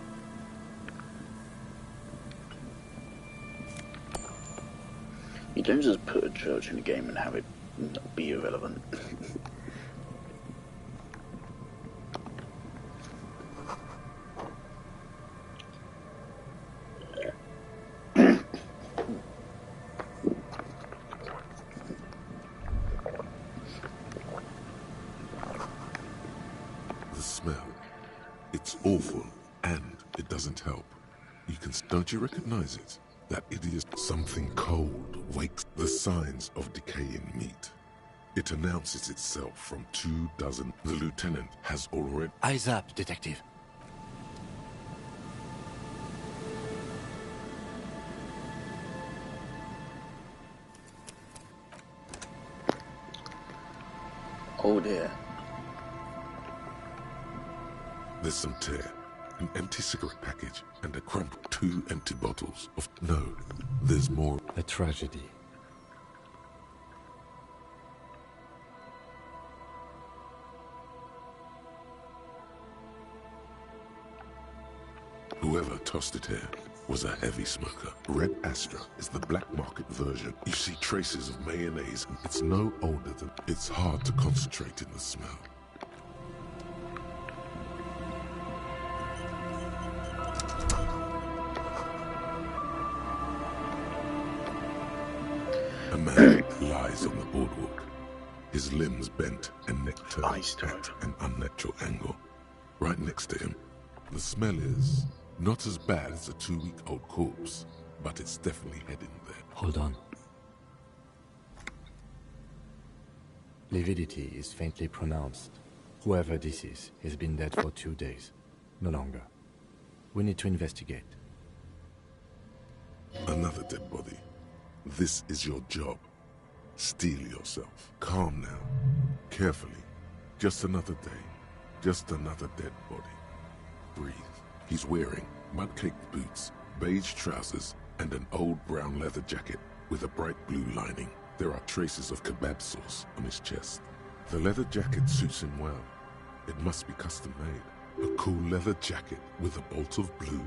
You don't just put a church in a game and have it not be irrelevant. The smell. It's awful, and it doesn't help. Don't you recognize it? That idiot something cold wakes the signs of decaying meat. It announces itself from 24. The lieutenant has already... Eyes up, detective. Oh dear. There's some tear, an empty cigarette package, and a crumpled 2 empty bottles of... No, there's more. A tragedy. Whoever tossed it here was a heavy smoker. Red Astra is the black market version. You see traces of mayonnaise, and it's no older than... It's hard to concentrate in the smell. A man lies on the boardwalk, his limbs bent and neck turned at an unnatural angle. Right next to him, the smell is not as bad as a 2-week-old corpse, but it's definitely heading there. Hold on. Lividity is faintly pronounced. Whoever this is has been dead for 2 days. No longer. We need to investigate. Another dead body. This is your job. Steel yourself. Calm now. Carefully. Just another day. Just another dead body. Breathe. He's wearing mud-caked boots, beige trousers, and an old brown leather jacket with a bright blue lining. There are traces of kebab sauce on his chest. The leather jacket suits him well. It must be custom-made. A cool leather jacket with a bolt of blue.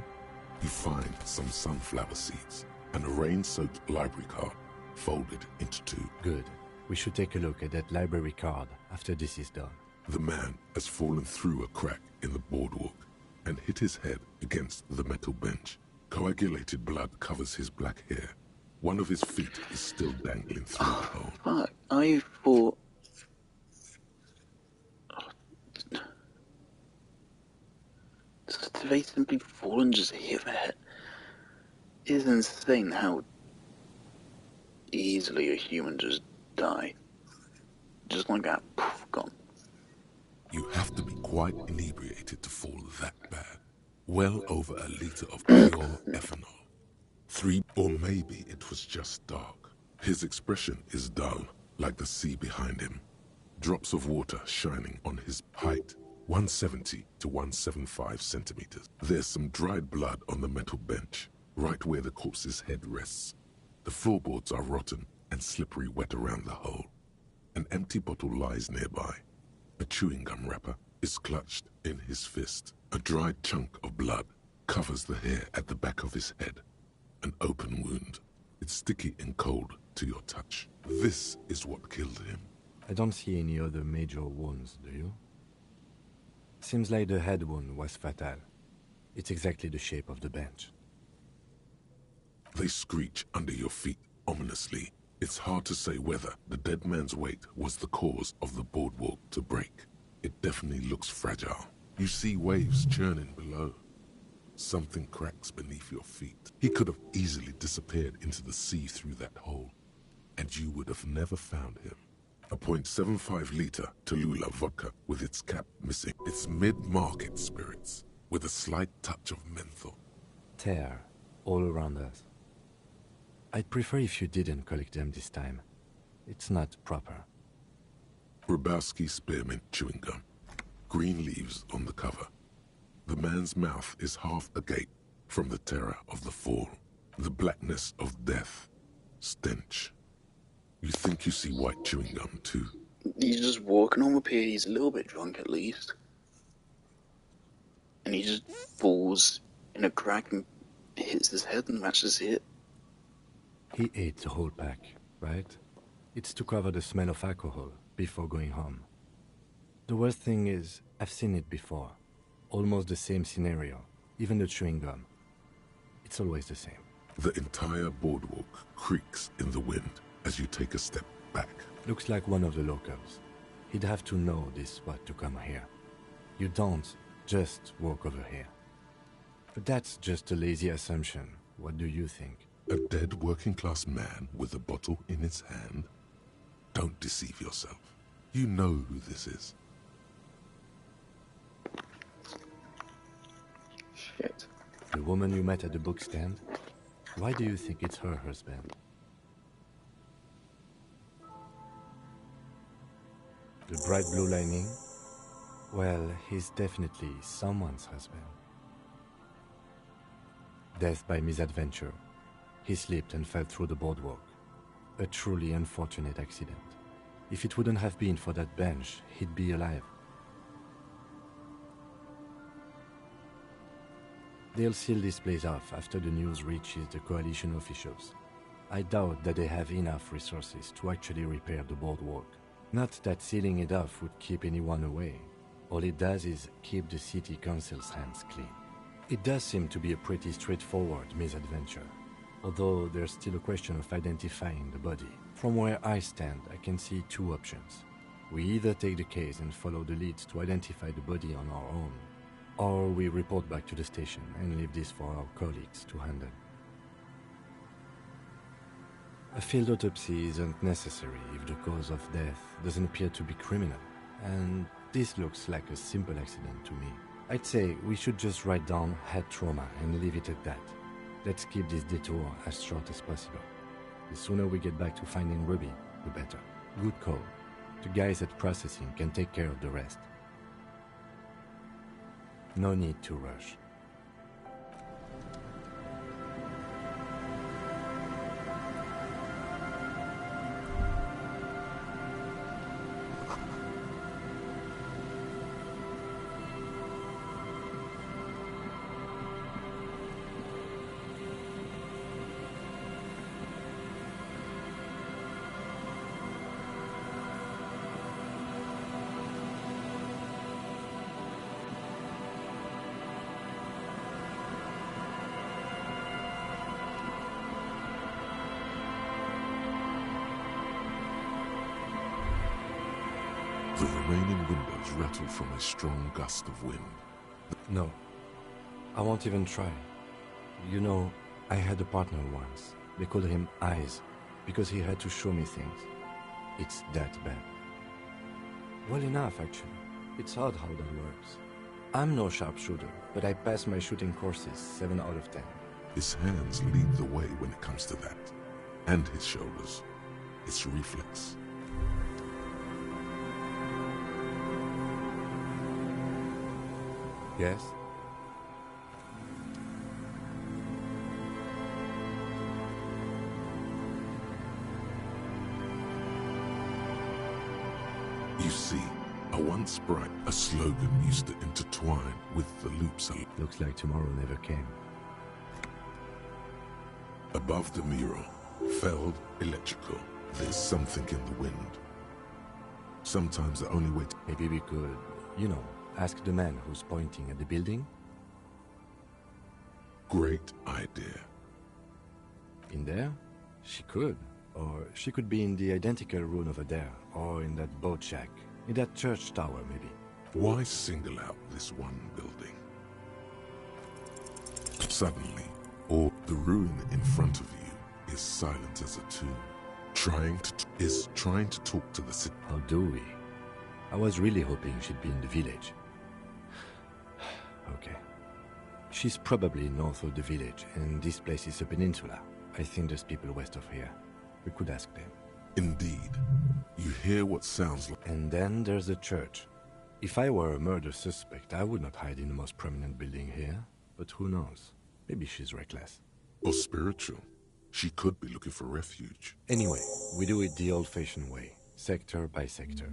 You find some sunflower seeds and a rain-soaked library card folded into 2. Good. We should take a look at that library card after this is done. The man has fallen through a crack in the boardwalk and hit his head against the metal bench. Coagulated blood covers his black hair. One of his feet is still dangling through the hole. Fuck, I thought... Did they simply fall and just hit their head? It is insane how easily a human just die. Just like that, poof, gone. You have to be quite inebriated to fall that bad. Well over a liter of pure ethanol. 3, or maybe it was just dark. His expression is dull, like the sea behind him. Drops of water shining on his height, 170 to 175 centimeters. There's some dried blood on the metal bench, right where the corpse's head rests. The floorboards are rotten and slippery wet around the hole. An empty bottle lies nearby. A chewing gum wrapper is clutched in his fist. A dried chunk of blood covers the hair at the back of his head. An open wound. It's sticky and cold to your touch. This is what killed him. I don't see any other major wounds, do you? Seems like the head wound was fatal. It's exactly the shape of the bench. They screech under your feet ominously. It's hard to say whether the dead man's weight was the cause of the boardwalk to break. It definitely looks fragile. You see waves churning below. Something cracks beneath your feet. He could have easily disappeared into the sea through that hole, and you would have never found him. A .75-liter Tallulah vodka with its cap missing. It's mid-market spirits with a slight touch of menthol. Tear all around us. I'd prefer if you didn't collect them this time. It's not proper. Grabowski spearmint chewing gum. Green leaves on the cover. The man's mouth is half agape from the terror of the fall. The blackness of death. Stench. You think you see white chewing gum too? He's just walking on the pier. He's a little bit drunk at least. and he just falls in a crack and hits his head, and that's just it. He ate the whole pack, right? It's to cover the smell of alcohol before going home. The worst thing is, I've seen it before. Almost the same scenario, even the chewing gum. It's always the same. The entire boardwalk creaks in the wind as you take a step back. Looks like one of the locals. He'd have to know this spot to come here. You don't just walk over here. But that's just a lazy assumption. What do you think? A dead working-class man with a bottle in his hand? Don't deceive yourself. You know who this is. Shit. The woman you met at the book stand? Why do you think it's her husband? The bright blue lining? Well, he's definitely someone's husband. Death by misadventure. He slipped and fell through the boardwalk. A truly unfortunate accident. If it wouldn't have been for that bench, he'd be alive. They'll seal this place off after the news reaches the coalition officials. I doubt that they have enough resources to actually repair the boardwalk. Not that sealing it off would keep anyone away. All it does is keep the city council's hands clean. It does seem to be a pretty straightforward misadventure, although there's still a question of identifying the body. From where I stand, I can see two options. We either take the case and follow the leads to identify the body on our own, or we report back to the station and leave this for our colleagues to handle. A field autopsy isn't necessary if the cause of death doesn't appear to be criminal, and this looks like a simple accident to me. I'd say we should just write down head trauma and leave it at that. Let's keep this detour as short as possible. The sooner we get back to finding Ruby, the better. Good call. The guys at processing can take care of the rest. No need to rush. The remaining windows rattle from a strong gust of wind. No, I won't even try. You know, I had a partner once. They called him Eyes, because he had to show me things. It's that bad. Well enough, actually. It's odd how that works. I'm no sharpshooter, but I pass my shooting courses 7 out of 10. His hands lead the way when it comes to that. And his shoulders. It's reflex. Yes? You see, a once bright, a slogan used to intertwine with the loops. Looks like tomorrow never came. Above the mural, Feld Electrical. There's something in the wind. Sometimes the only way to... Maybe we could, you know, ask the man who's pointing at the building? Great idea. In there? She could. Or she could be in the identical room over there, or in that boat shack, in that church tower, maybe. Why single out this one building? Suddenly, or the ruin in front of you is silent as a tomb, trying to talk to the city. How do we? I was really hoping she'd be in the village. Okay. She's probably north of the village, and this place is a peninsula. I think there's people west of here. We could ask them. Indeed. You hear what sounds like... And then there's the church. If I were a murder suspect, I would not hide in the most prominent building here. But who knows? Maybe she's reckless. Or spiritual. She could be looking for refuge. Anyway, we do it the old-fashioned way. Sector by sector.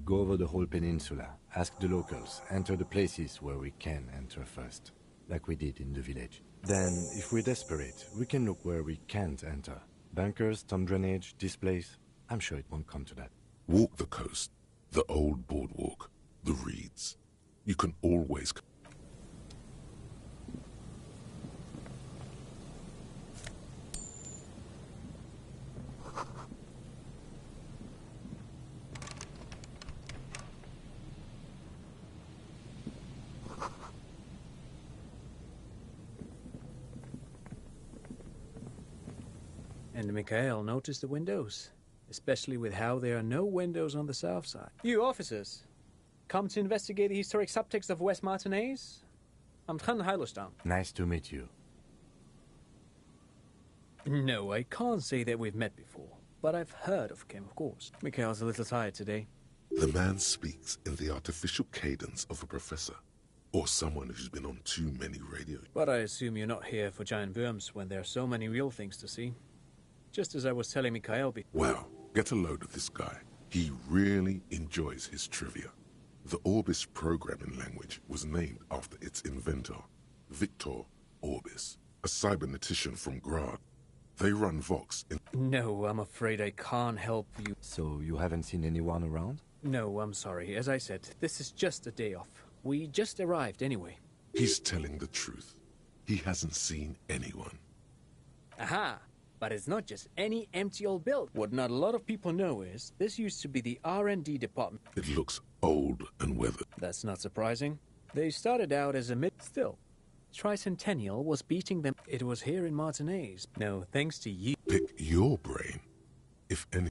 Go over the whole peninsula, ask the locals, enter the places where we can enter first, like we did in the village. Then, if we're desperate, we can look where we can't enter. Bunkers, storm drainage, this place. I'm sure it won't come to that. Walk the coast, the old boardwalk, the reeds. You can always... And Mikhail noticed the windows, especially with how there are no windows on the south side. You officers, come to investigate the historic subtext of West Martinez? I'm Tran Heilerstown. Nice to meet you. No, I can't say that we've met before, but I've heard of him, of course. Mikhail's a little tired today. The man speaks in the artificial cadence of a professor, or someone who's been on too many radios. But I assume you're not here for giant worms when there are so many real things to see. Just as I was telling Mikhail Wow, get a load of this guy. He really enjoys his trivia. The Orbis programming language was named after its inventor, Victor Orbis, a cybernetician from Grad. They run Vox in... No, I'm afraid I can't help you. So you haven't seen anyone around? No, I'm sorry. As I said, this is just a day off. We just arrived anyway. He's telling the truth. He hasn't seen anyone. Aha! But it's not just any empty old build. What not a lot of people know is, this used to be the R&D department. It looks old and weathered. That's not surprising. They started out as a still. Tricentennial was beating them. It was here in Martinez. No, thanks to you. Pick your brain, if any.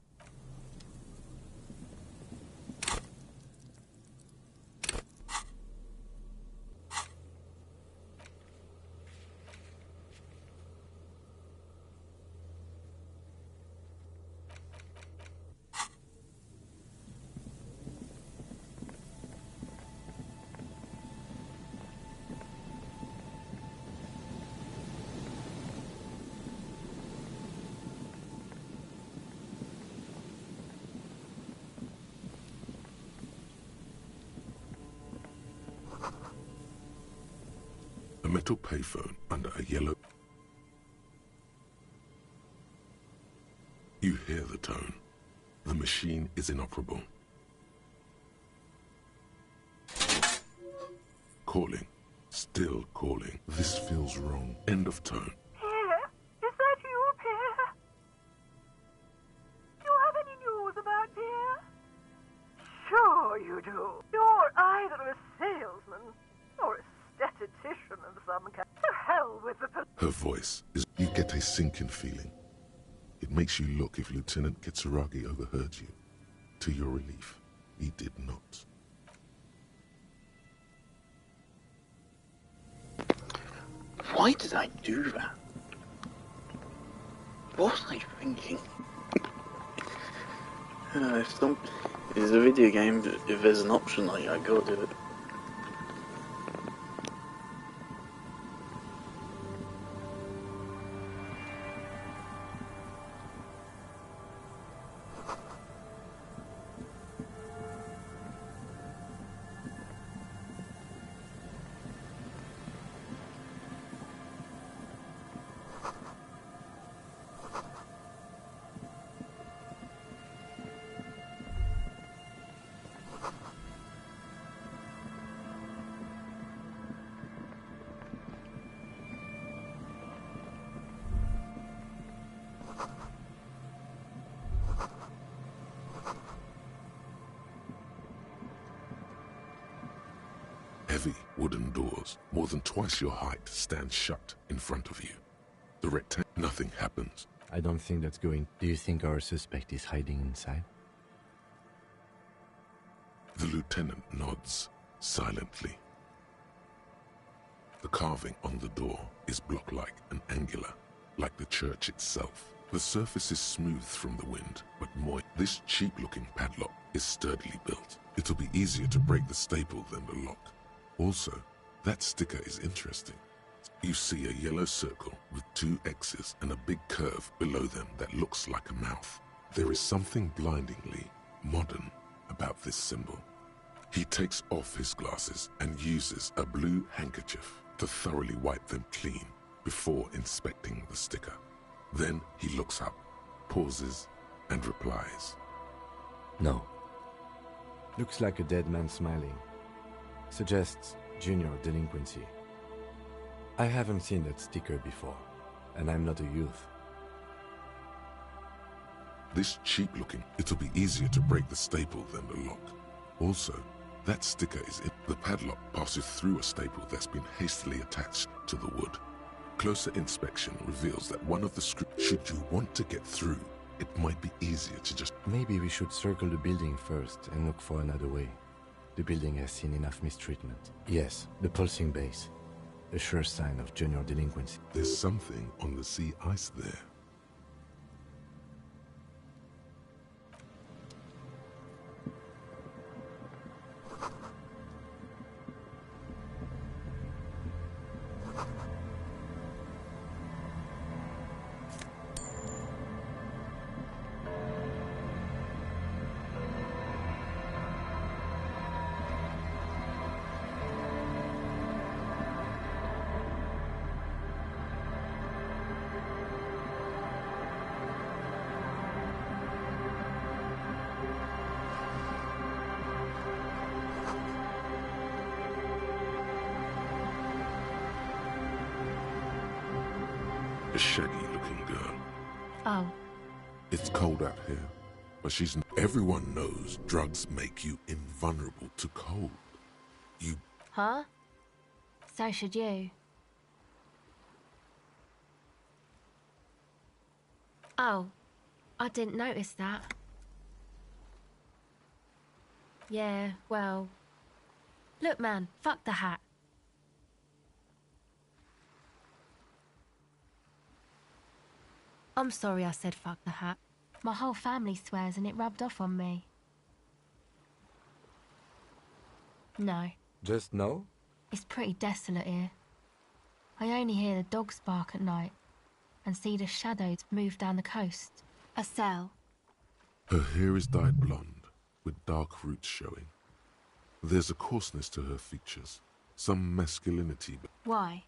A metal payphone under a yellow... You hear the tone. The machine is inoperable. Calling. Still calling. This feels wrong. End of tone. Pierre? Is that you, Pierre? Do you have any news about Pierre? Sure you do. You're either a salesman or a statistician of some kind. To hell with the... Her voice is... You get a sinking feeling. It makes you look if Lieutenant Kitsuragi overheard you. To your relief, he did not. Why did I do that? What was I thinking? It's a video game, but if there's an option, like, I gotta do it. Heavy wooden doors, more than twice your height, stand shut in front of you. The rectangle, nothing happens. I don't think that's going... Do you think our suspect is hiding inside? The lieutenant nods, silently. The carving on the door is block-like and angular, like the church itself. The surface is smooth from the wind, but moist. This cheap-looking padlock is sturdily built. It'll be easier to break the staple than the lock. Also, that sticker is interesting. You see a yellow circle with 2 X's and a big curve below them that looks like a mouth. There is something blindingly modern about this symbol. He takes off his glasses and uses a blue handkerchief to thoroughly wipe them clean before inspecting the sticker. Then he looks up, pauses, and replies. No. Looks like a dead man smiling. Suggests junior delinquency. I haven't seen that sticker before, and I'm not a youth. This cheap looking, it'll be easier to break the staple than the lock. Also, that sticker is in the padlock passes through a staple that's been hastily attached to the wood. Closer inspection reveals that one of the screws, should you want to get through, it might be easier to just... Maybe we should circle the building first and look for another way. The building has seen enough mistreatment. Yes, the pulsing base. A sure sign of junior delinquency. There's something on the sea ice there. A shaggy-looking girl. Oh. It's cold out here, but she's... Everyone knows drugs make you invulnerable to cold. You... Huh? So should you. Oh. I didn't notice that. Yeah, well... Look, man, fuck the hat. I'm sorry I said fuck the hat. My whole family swears and it rubbed off on me. No. Just no? It's pretty desolate here. I only hear the dogs bark at night and see the shadows move down the coast. A cell. Her hair is dyed blonde, with dark roots showing. There's a coarseness to her features, some masculinity. Why?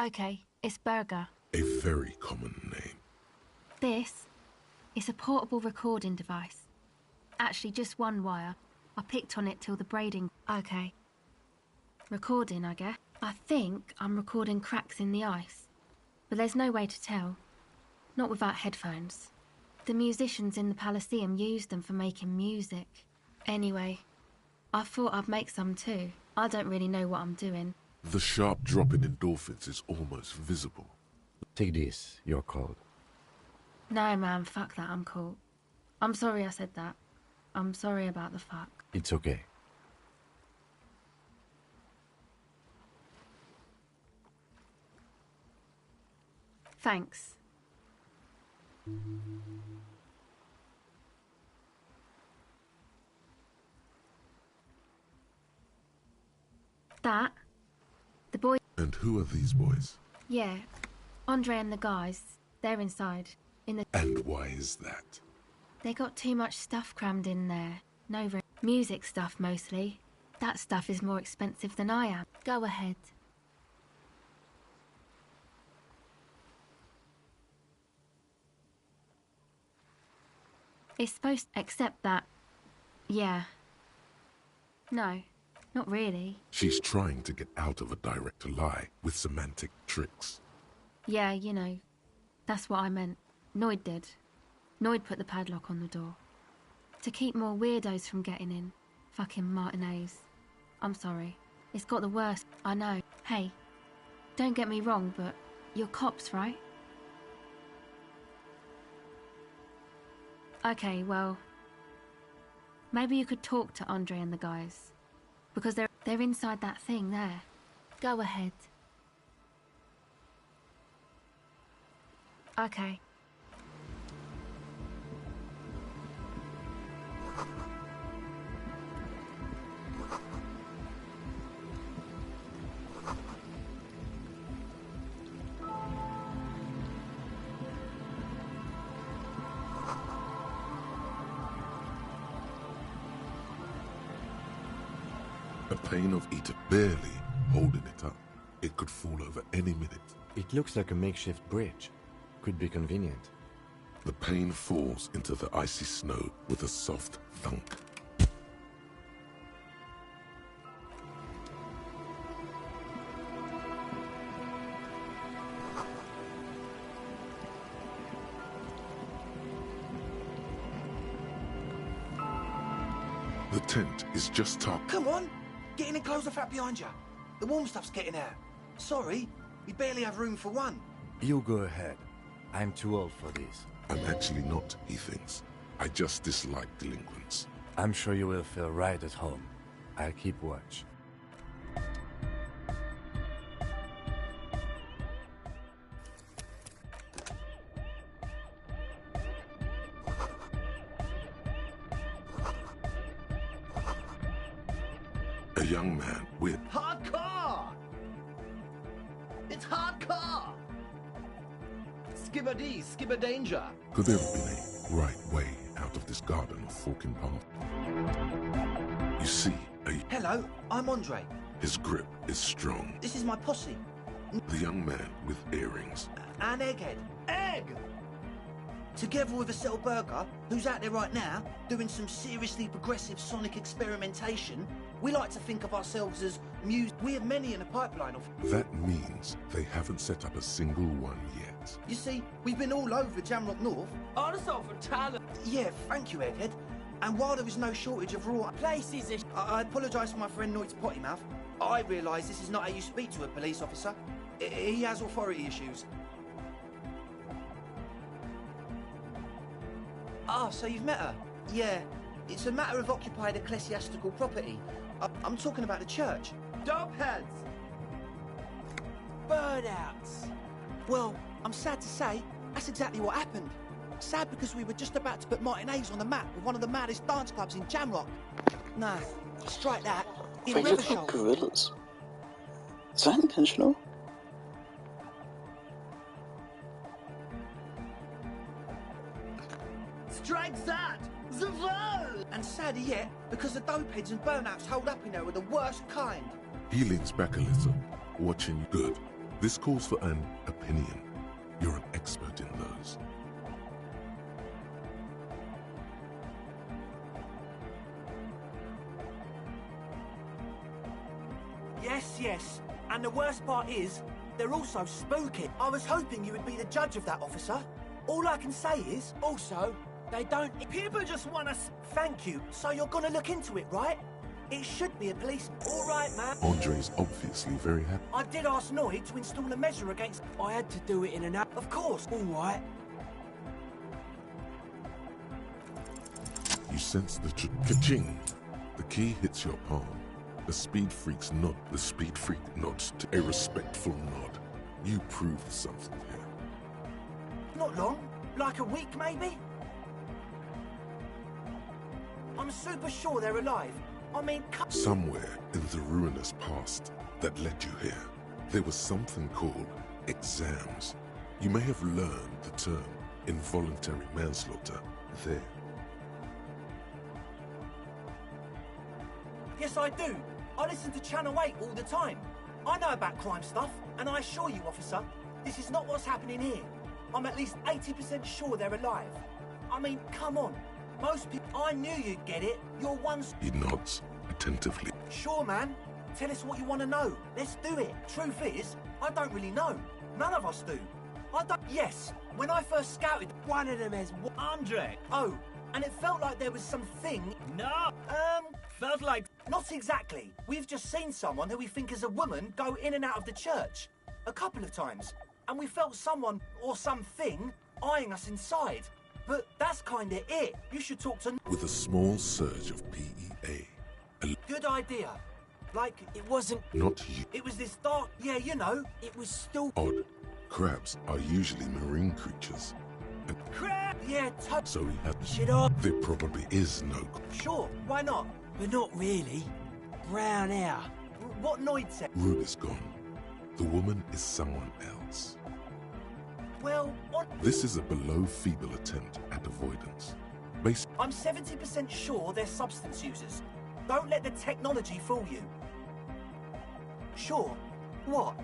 Okay, it's Burger. A very common name. This is a portable recording device. Actually, just one wire. I picked on it till the braiding... Okay. Recording, I guess. I think I'm recording cracks in the ice. But there's no way to tell. Not without headphones. The musicians in the Elysium used them for making music. Anyway, I thought I'd make some too. I don't really know what I'm doing. The sharp drop in endorphins is almost visible. Take this, you're cold. No, man, fuck that, I'm cool. I'm sorry I said that. I'm sorry about the fuck. It's okay. Thanks. That? The boy... And who are these boys? Yeah. Andre and the guys. They're inside. In the... And why is that? They got too much stuff crammed in there. No room. Music stuff, mostly. That stuff is more expensive than I am. Go ahead. It's supposed to accept that... Yeah. No, not really. She's trying to get out of a direct lie with semantic tricks. Yeah, you know. That's what I meant. Noid did. Noid put the padlock on the door. To keep more weirdos from getting in. Fucking Martinez. I'm sorry. It's got the worst, I know. Hey, don't get me wrong, but you're cops, right? Okay, well... Maybe you could talk to Andre and the guys. Because they're inside that thing there. Go ahead. Okay. A pane of ether barely holding it up. It could fall over any minute. It looks like a makeshift bridge. Could be convenient. The pane falls into the icy snow with a soft thunk. The tent is just top. Come on! Get in and close the flap behind you. The warm stuff's getting out. Sorry, we barely have room for one. You go ahead. I'm too old for this. I'm actually not, he thinks. I just dislike delinquents. I'm sure you will feel right at home. I'll keep watch. A young man with... Hardcore! It's hardcore! Skibber-dee, skibber-danger. Could there have been a right way out of this garden of forking path? You see, Hello, I'm Andre. his grip is strong. This is my posse. The young man with earrings. And Egghead. Egg! Together with a Burger, who's out there right now, doing some seriously progressive sonic experimentation. We like to think of ourselves as we have many in the pipeline of... That means they haven't set up a single one yet. You see, we've been all over Jamrock North. Also for talent. Yeah, thank you, Egghead. And while there is no shortage of raw places... I apologise for my friend Noit's potty mouth. I realise this is not how you speak to a police officer. He has authority issues. Ah, so you've met her? Yeah. It's a matter of occupied ecclesiastical property. I'm talking about the church. Dopeheads! Burnouts! Well, I'm sad to say, that's exactly what happened. Sad because we were just about to put Martinez on the map with one of the maddest dance clubs in Jamrock. Nah, strike that. In They look like gorillas. Is that intentional? Strike that! The world! And sadder yet, because the dopeheads and burnouts hold up in there are the worst kind. He leans back a little, watching you. Good. This calls for an opinion. You're an expert in those. Yes. And the worst part is, they're also spooky. I was hoping you would be the judge of that, officer. All I can say is, also, they don't... People just want us... Thank you. So you're gonna look into it, right? It should be a policeman. All right, man. Andre's obviously very happy. I did ask Noy to install a measure against... I had to do it in an app. Of course. All right. You sense the ka-ching. The key hits your palm. The speed freak's nod. The speed freak nods to a respectful nod. You proved something here. Not long. Like a week, maybe? I'm super sure they're alive. I mean... Somewhere in the ruinous past that led you here, there was something called exams. You may have learned the term involuntary manslaughter there. Yes, I do. I listen to Channel 8 all the time. I know about crime stuff, and I assure you, officer, this is not what's happening here. I'm at least 80% sure they're alive. I mean, come on. Most people... I knew you'd get it. You're one... He nods attentively. Sure, man. Tell us what you want to know. Let's do it. Truth is, I don't really know. None of us do. I don't... Yes, when I first scouted, one of them is... Andre! Oh, and it felt like there was something... No! Felt like... Not exactly. We've just seen someone who we think is a woman go in and out of the church. A couple of times. And we felt someone, or something, eyeing us inside. But that's kinda it. You should talk to... With a small surge of PEA. Good idea. Like, it wasn't... Not you. It was this dark... Yeah, you know, it was still... Odd. Crabs are usually marine creatures. And Crab! Yeah, so he had... Shit off. There probably is no... Sure, why not? But not really. Brown hair. What Noid said. Rube is gone. The woman is someone else. Well, what... This is a below-feeble attempt at avoidance. I'm 70% sure they're substance users. Don't let the technology fool you. Sure. What?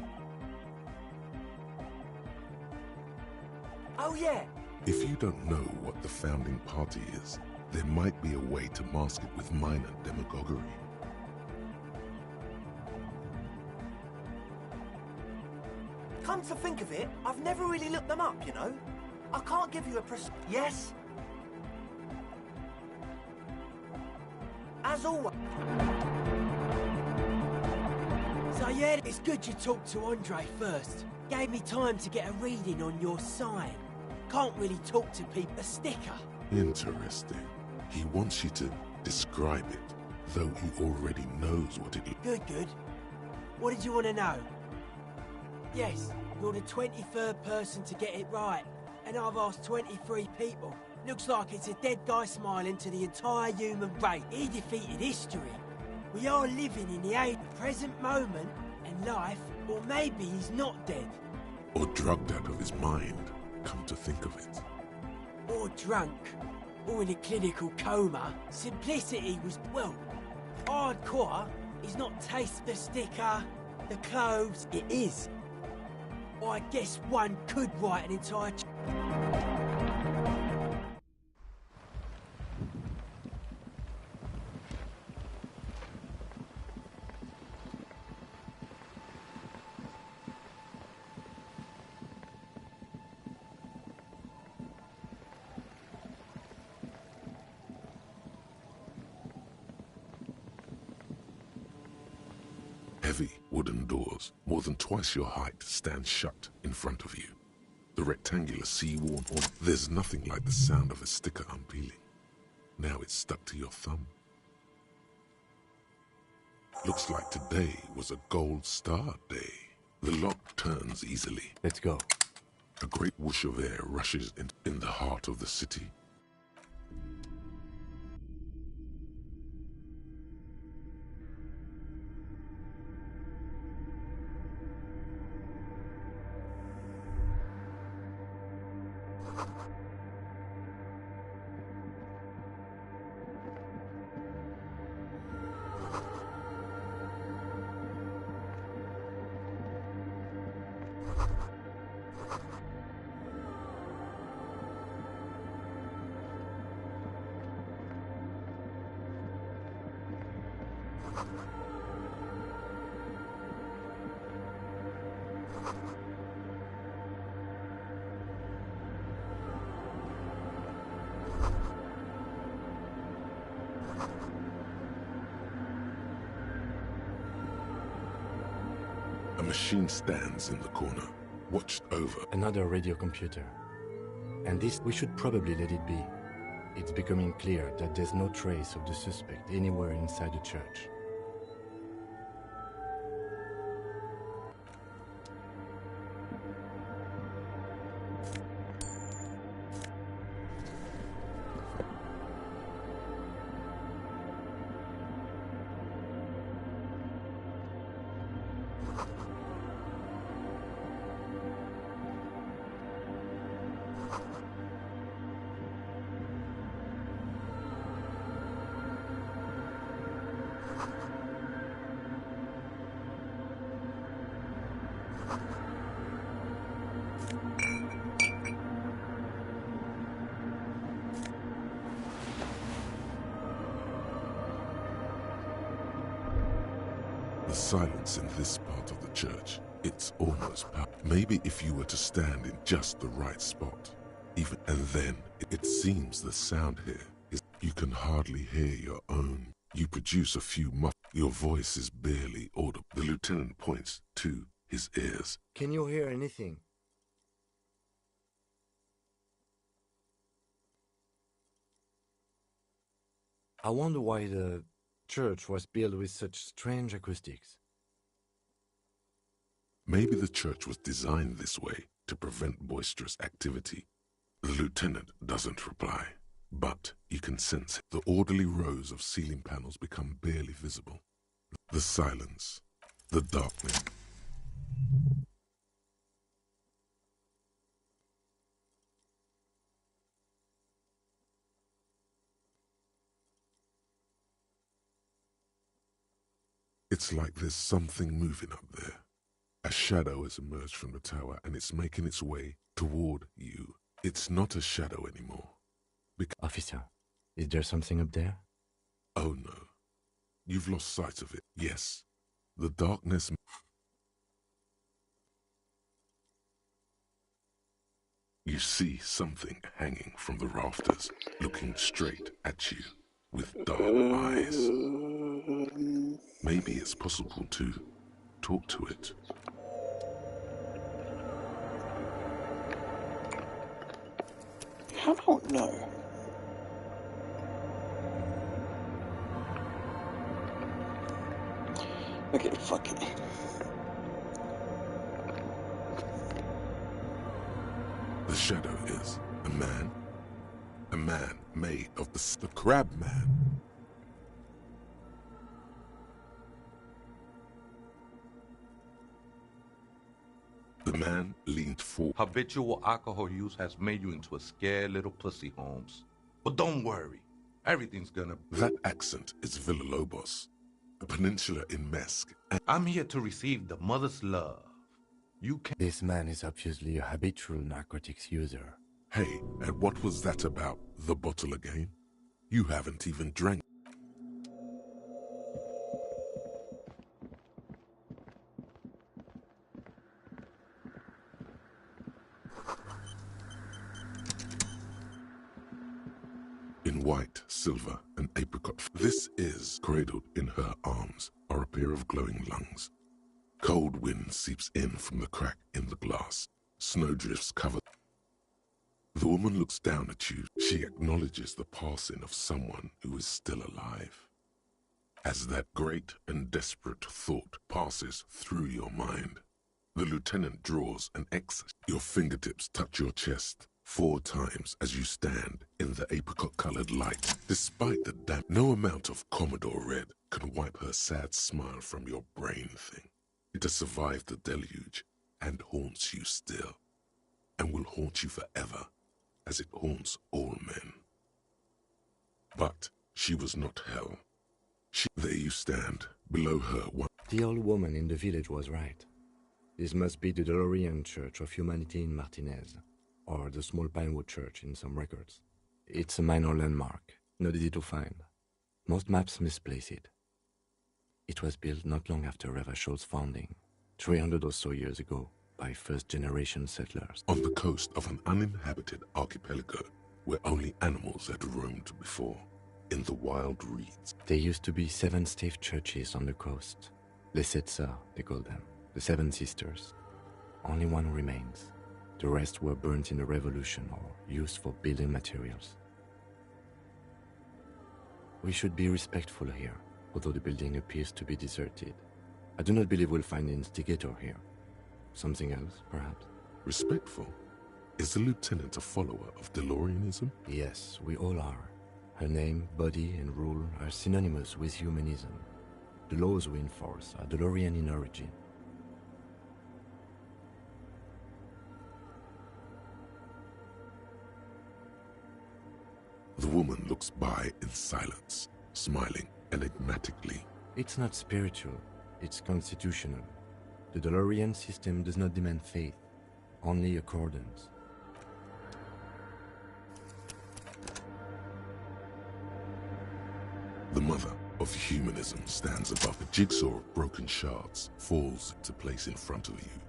Oh, yeah. If you don't know what the founding party is, there might be a way to mask it with minor demagoguery. Come to think of it, I've never really looked them up, you know? I can't give you a Yes? As always. So yeah, it's good you talked to Andre first. Gave me time to get a reading on your sign. Can't really talk to people. A sticker. Interesting. He wants you to describe it, though he already knows what it is. Good. What did you want to know? Yes, you're the 23rd person to get it right. And I've asked 23 people. Looks like it's a dead guy smiling to the entire human race. He defeated history. We are living in the age, present moment, and life, or maybe he's not dead. Or drugged out of his mind, come to think of it. Or drunk, or in a clinical coma. Simplicity was, well, hardcore is not taste the sticker, the clothes, it is. I guess one could write an entire... Heavy wooden doors, more than twice your height, stand shut in front of you. The rectangular sea-worn ornament. There's nothing like the sound of a sticker unpeeling. Now it's stuck to your thumb. Looks like today was a gold star day. The lock turns easily. Let's go. A great whoosh of air rushes in the heart of the city. A machine stands in the corner, watched over. Another radio computer. And this, we should probably let it be. It's becoming clear that there's no trace of the suspect anywhere inside the church. The silence in this part of the church, it's almost maybe if you were to stand in just the right spot, even, and then it seems the sound here is, you can hardly hear your own. You produce a few your voice is barely audible. The lieutenant points to his ears. Can you hear anything? I wonder why the church was built with such strange acoustics. Maybe the church was designed this way to prevent boisterous activity. The lieutenant doesn't reply, but you can sense it. The orderly rows of ceiling panels become barely visible. The silence, the darkness. It's like there's something moving up there. A shadow has emerged from the tower and it's making its way toward you. It's not a shadow anymore. Officer, is there something up there? Oh no. You've lost sight of it. Yes. The darkness... You see something hanging from the rafters, looking straight at you with dark eyes. Maybe it's possible to talk to it. I don't know. Okay, fuck it. The shadow is a man made of the crab man. The man leaned forward. Habitual alcohol use has made you into a scared little pussy, Holmes. But don't worry, everything's gonna... That accent is Villalobos, a peninsula in Mesk. I'm here to receive the mother's love. You can... This man is obviously a habitual narcotics user. Hey, and what was that about the bottle again? You haven't even drank. In white, silver, and apricot. This is cradled in her arms are a pair of glowing lungs. Cold wind seeps in from the crack in the glass. Snowdrifts cover. The woman looks down at you. She acknowledges the passing of someone who is still alive. As that great and desperate thought passes through your mind, the lieutenant draws an X. Your fingertips touch your chest 4 times as you stand in the apricot-colored light. Despite the damp, no amount of Commodore Red can wipe her sad smile from your brain thing. It has survived the deluge and haunts you still, and will haunt you forever, as it haunts all men. But she was not hell. There you stand, below her one. The old woman in the village was right. This must be the Delorean Church of Humanity in Martinez, or the Small Pinewood Church in some records. It's a minor landmark, not easy to find. Most maps misplace it. It was built not long after Ravachol's founding, 300 or so years ago, by first-generation settlers. On the coast of an uninhabited archipelago where only animals had roamed before, in the wild reeds. There used to be 7 stave churches on the coast. Les Sept Sœurs, they call them, the 7 sisters. Only one remains. The rest were burnt in the revolution or used for building materials. We should be respectful here, although the building appears to be deserted. I do not believe we'll find the instigator here. Something else, perhaps? Respectful? Is the lieutenant a follower of Deloreanism? Yes, we all are. Her name, body, and rule are synonymous with humanism. The laws we enforce are Delorean in origin. The woman looks by in silence, smiling enigmatically. It's not spiritual, it's constitutional. The Delorean system does not demand faith, only accordance. The mother of humanism stands above. The jigsaw of broken shards falls into place in front of you.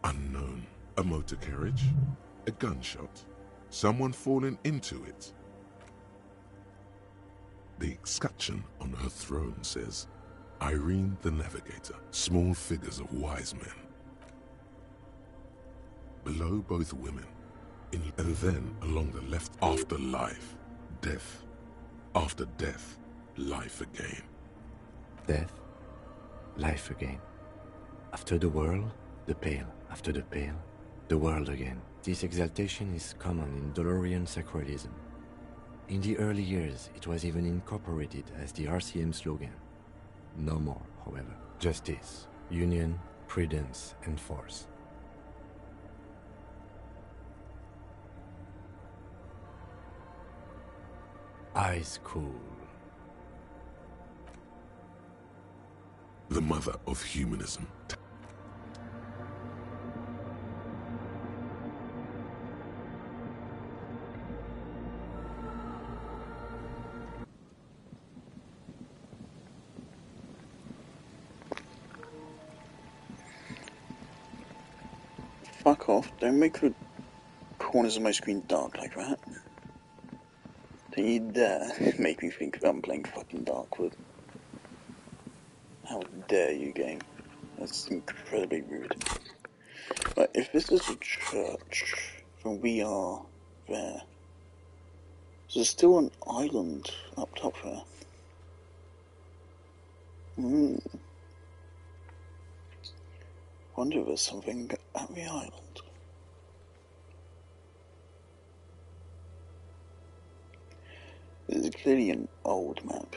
Unknown. A motor carriage? A gunshot? Someone falling into it? The escutcheon on her throne says, Irene the Navigator. Small figures of wise men. Below both women, and then along the left, afterlife, death. After death, life again. Death, life again. After the world, the pale. After the pale, the world again. This exaltation is common in Delorean sacralism. In the early years, it was even incorporated as the RCM slogan. No more, however. Justice, union, prudence, and force. Eyes cool. mother of humanism. Fuck off, don't make the corners of my screen dark like that. Don't you dare make me think that I'm playing fucking Darkwood. How dare you, game? That's incredibly rude. But if this is a church, then we are there. So there's still an island up top there. Wonder if there's something at the island. This is clearly an old map.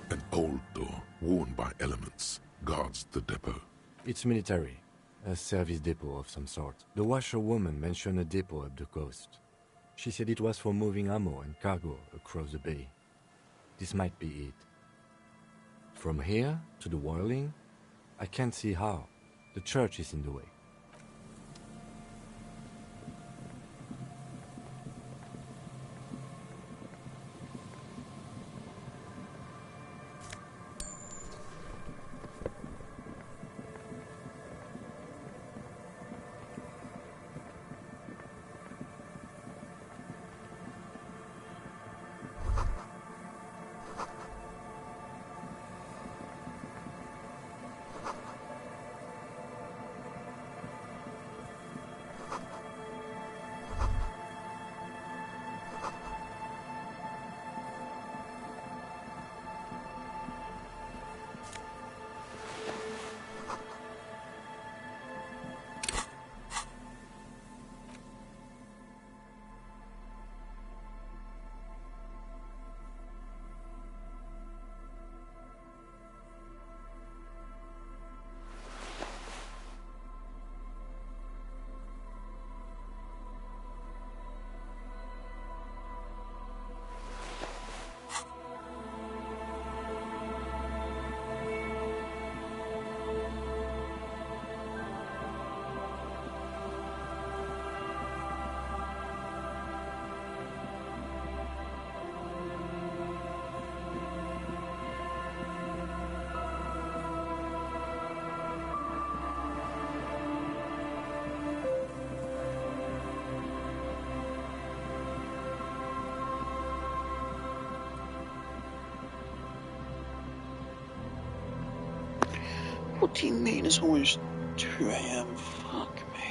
An old door, worn by elements, guards the depot. It's military. A service depot of some sort. The washerwoman mentioned a depot up the coast. She said it was for moving ammo and cargo across the bay. This might be it. From here to the whirling, I can't see how. The church is in the way. What do you mean it's almost 2 AM? Fuck me.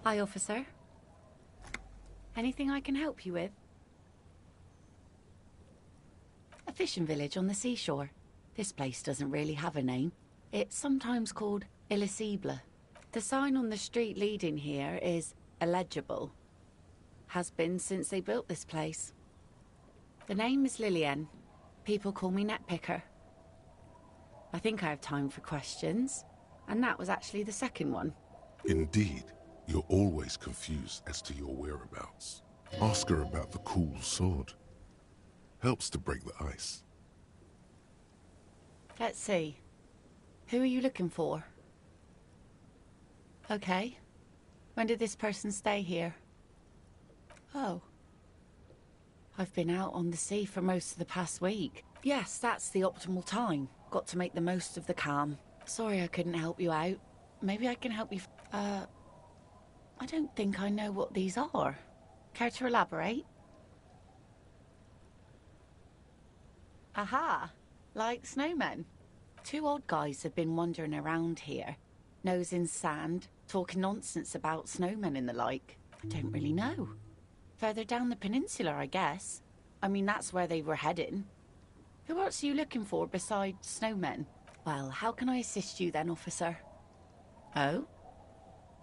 Hi, officer. Anything I can help you with? A fishing village on the seashore. This place doesn't really have a name. It's sometimes called Elysium. The sign on the street leading here is illegible. Has been since they built this place. The name is Lillian. People call me Netpicker. I think I have time for questions, and that was actually the second one. Indeed, you're always confused as to your whereabouts. Ask her about the cool sword. Helps to break the ice. Let's see. Who are you looking for? Okay. When did this person stay here? Oh. I've been out on the sea for most of the past week. Yes, that's the optimal time. Got to make the most of the calm. Sorry I couldn't help you out. Maybe I can help you. I don't think I know what these are. Care to elaborate? Aha! Like snowmen. Two odd guys have been wandering around here, nose in sand, talking nonsense about snowmen and the like. I don't really know. Further down the peninsula, I guess. I mean, that's where they were heading. Who else are you looking for besides snowmen? Well, how can I assist you then, officer? Oh?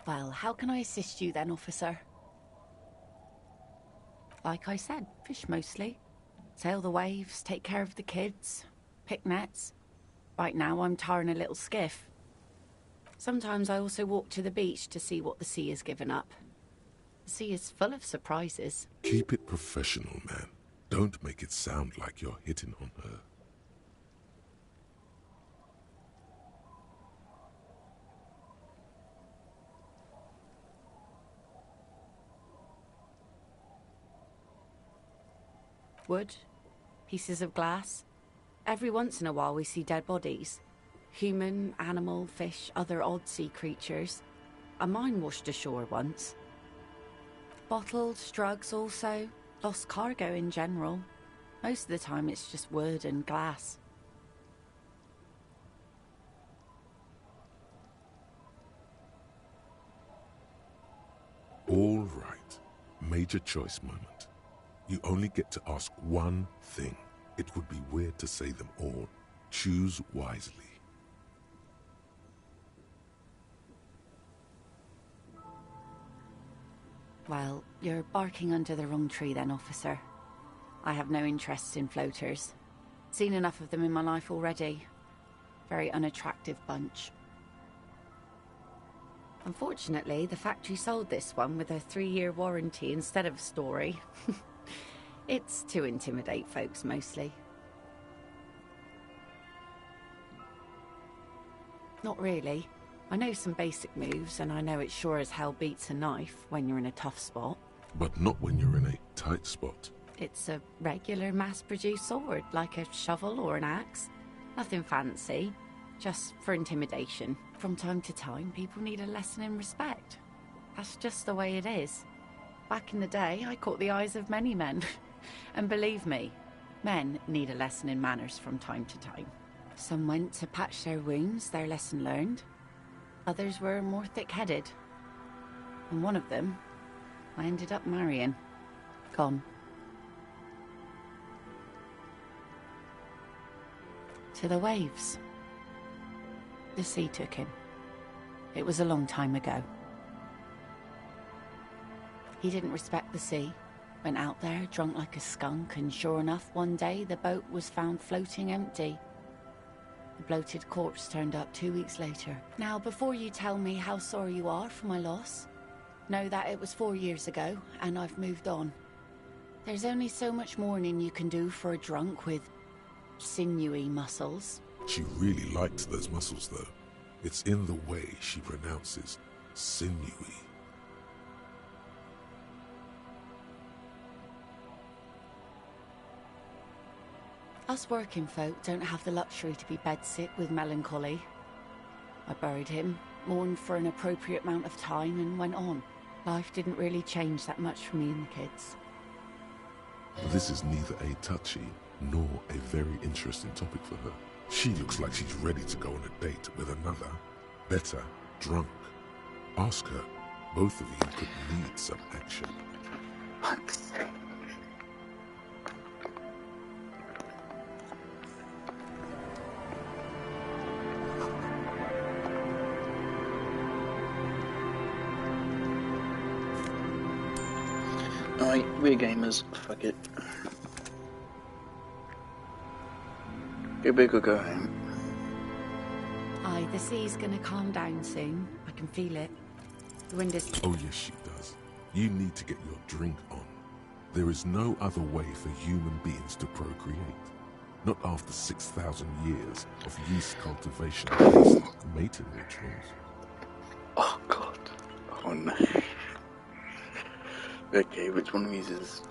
Well, how can I assist you then, officer? Like I said, fish mostly. Sail the waves, take care of the kids, pick nets. Right now I'm tarring a little skiff. Sometimes I also walk to the beach to see what the sea has given up. The sea is full of surprises. Keep it professional, man. Don't make it sound like you're hitting on her. Wood, pieces of glass. Every once in a while we see dead bodies. Human, animal, fish, other odd sea creatures. A mine washed ashore once. Bottles, drugs also. Lost cargo in general. Most of the time it's just wood and glass. All right. Major choice moment. You only get to ask one thing. It would be weird to say them all. Choose wisely. Well, you're barking under the wrong tree then, officer. I have no interest in floaters. Seen enough of them in my life already. Very unattractive bunch. Unfortunately, the factory sold this one with a 3-year warranty instead of a story. It's to intimidate folks, mostly. Not really. I know some basic moves, and I know it sure as hell beats a knife when you're in a tough spot. But not when you're in a tight spot. It's a regular mass-produced sword, like a shovel or an axe. Nothing fancy, just for intimidation. From time to time, people need a lesson in respect. That's just the way it is. Back in the day, I caught the eyes of many men. And believe me, men need a lesson in manners from time to time. Some went to patch their wounds, their lesson learned. Others were more thick-headed. And one of them, I ended up marrying. Gone. To the waves. The sea took him. It was a long time ago. He didn't respect the sea. Went out there, drunk like a skunk, and sure enough, one day the boat was found floating empty. The bloated corpse turned up 2 weeks later. Now, before you tell me how sorry you are for my loss, know that it was 4 years ago, and I've moved on. There's only so much mourning you can do for a drunk with sinewy muscles. She really liked those muscles, though. It's in the way she pronounces sinewy. Us working folk don't have the luxury to be bedsick with melancholy. I buried him, mourned for an appropriate amount of time, and went on. Life didn't really change that much for me and the kids. This is neither a touchy nor a very interesting topic for her. She looks like she's ready to go on a date with another, better drunk. Ask her, Both of you could lead some action. Alright, we're gamers. Fuck it. Go big or go home. Aye, the sea's gonna calm down soon. I can feel it. The wind is... Oh yes, she does. You need to get your drink on. There is no other way for human beings to procreate. Not after 6,000 years of yeast cultivation based mating rituals. Oh god. Oh no. Okay, which one of these is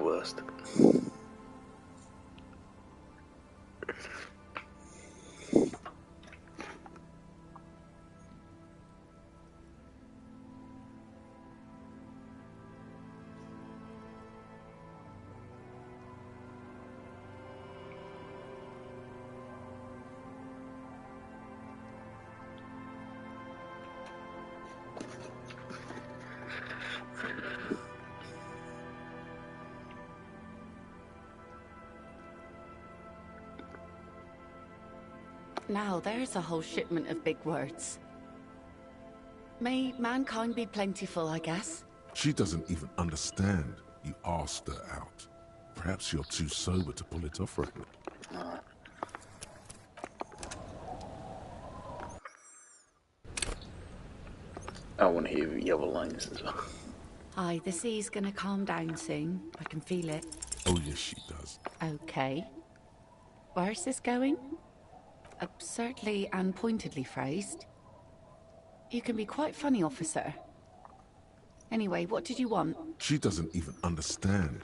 worst? Now, there's a whole shipment of big words. May mankind be plentiful, I guess. She doesn't even understand. You asked her out. Perhaps you're too sober to pull it off right now. I want to hear the other lines as well. Aye, the sea's gonna calm down soon. I can feel it. Oh yes, she does. Okay. Where's this going? Absurdly and pointedly phrased. You can be quite funny, officer. Anyway, what did you want? She doesn't even understand.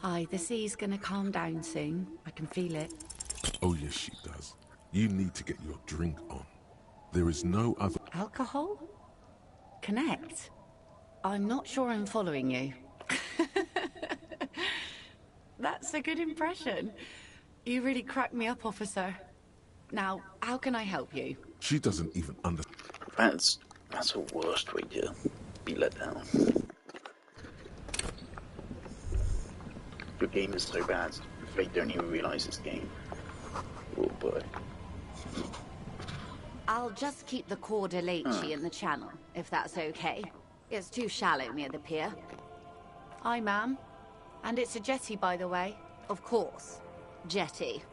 Aye, the sea's gonna calm down soon. I can feel it. Oh yes, she does. You need to get your drink on. There is no other... Alcohol? Connect? I'm not sure I'm following you. That's a good impression. You really cracked me up, officer. Now, how can I help you? She doesn't even understand. That's the worst way to be let down. Your game is so bad, they don't even realise it's a game. Oh boy. I'll just keep the Corda Lacey in the channel, if that's okay. It's too shallow near the pier. Aye, ma'am. And it's a jetty, by the way. Of course. Jetty.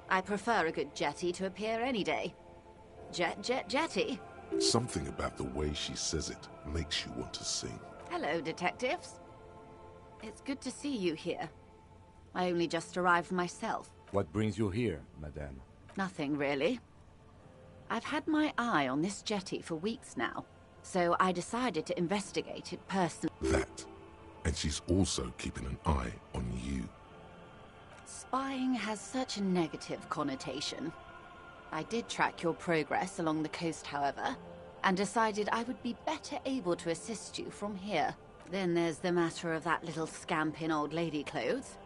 I prefer a good jetty to a pier any day. Jetty. Something about the way she says it makes you want to sing. Hello, detectives. It's good to see you here. I only just arrived myself. What brings you here, madame? Nothing, really. I've had my eye on this jetty for weeks now, so I decided to investigate it personally. That. And she's also keeping an eye on you. Spying has such a negative connotation. I did track your progress along the coast, however, and decided I would be better able to assist you from here. Then there's the matter of that little scamp in old lady clothes.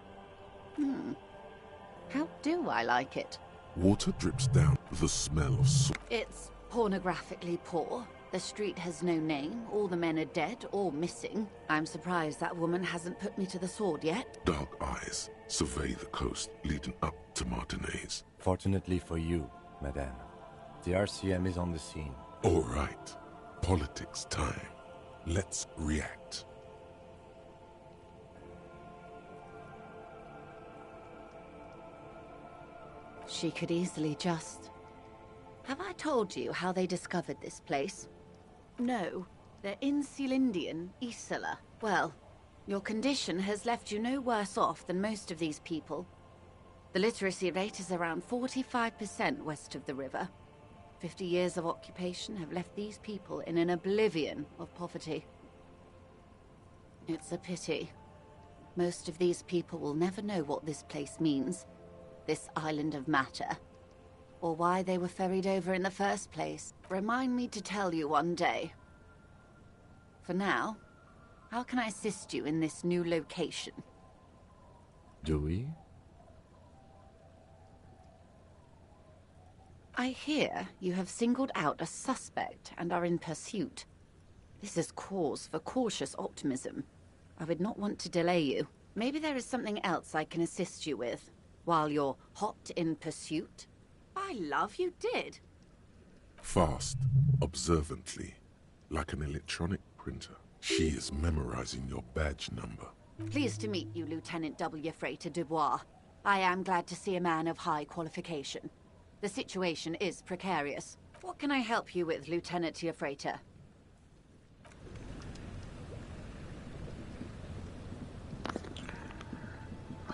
How do I like it? Water drips down, the smell of salt. It's pornographically poor. The street has no name, all the men are dead or missing. I'm surprised that woman hasn't put me to the sword yet. Dark eyes survey the coast leading up to Martinez. Fortunately for you, madame, the RCM is on the scene. All right. Politics time. Let's react. She could easily just... Have I told you how they discovered this place? No, they're in Sealindian, Isola. Well, your condition has left you no worse off than most of these people. The literacy rate is around 45% west of the river. 50 years of occupation have left these people in an oblivion of poverty. It's a pity. Most of these people will never know what this place means, this island of matter, or why they were ferried over in the first place. Remind me to tell you one day. For now, how can I assist you in this new location? Do we? I hear you have singled out a suspect and are in pursuit. This is cause for cautious optimism. I would not want to delay you. Maybe there is something else I can assist you with, while you're hot in pursuit? By love, you did. Fast, observantly, like an electronic printer. She is memorizing your badge number. Pleased to meet you, Lieutenant W. Freighter Dubois. I am glad to see a man of high qualification. The situation is precarious. What can I help you with, Lieutenant Freighter?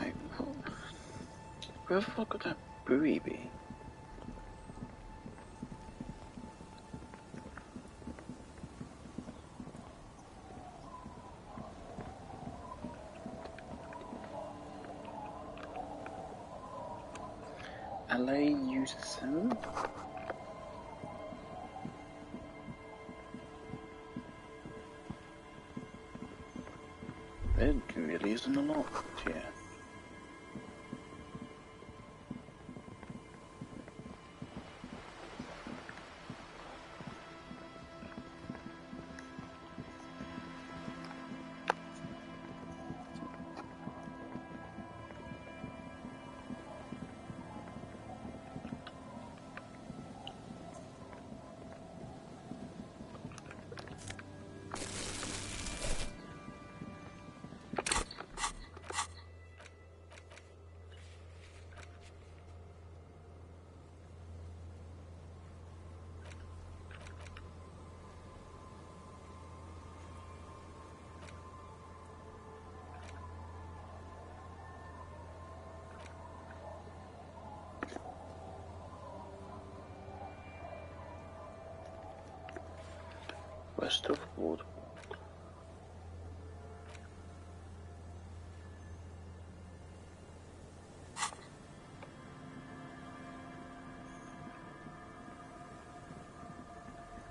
Wait, where the fuck could that buoy be? Elysium? There really isn't a lot here. West of Wood.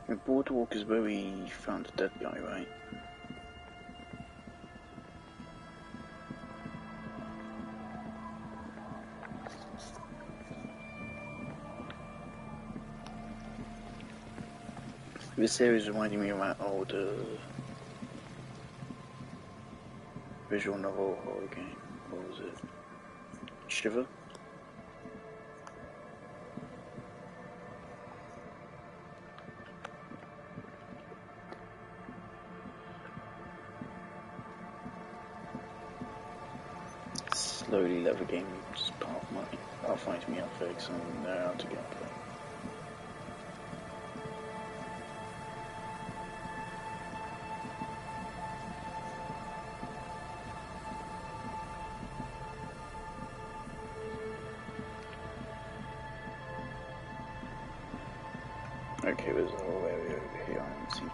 The boardwalk is where we found the dead guy, right? This series is reminding me of my old visual novel horror game. What was it? Shiver? Slowly level game is part of my pathfinder me up fix and know how to get play. Okay, there's a whole area over here I haven't seen.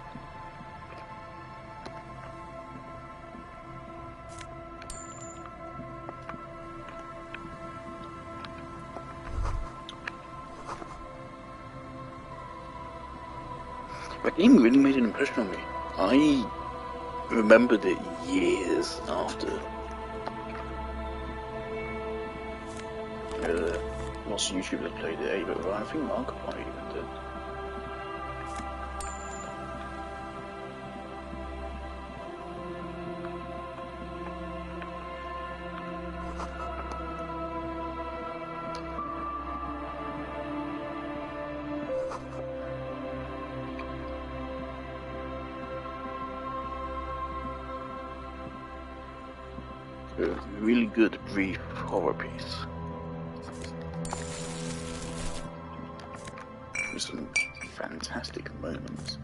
The game really made an impression on me. I remembered it years after. Lots of YouTubers played it, but I think Markiplier even did. A really good brief horror piece. With some fantastic moments.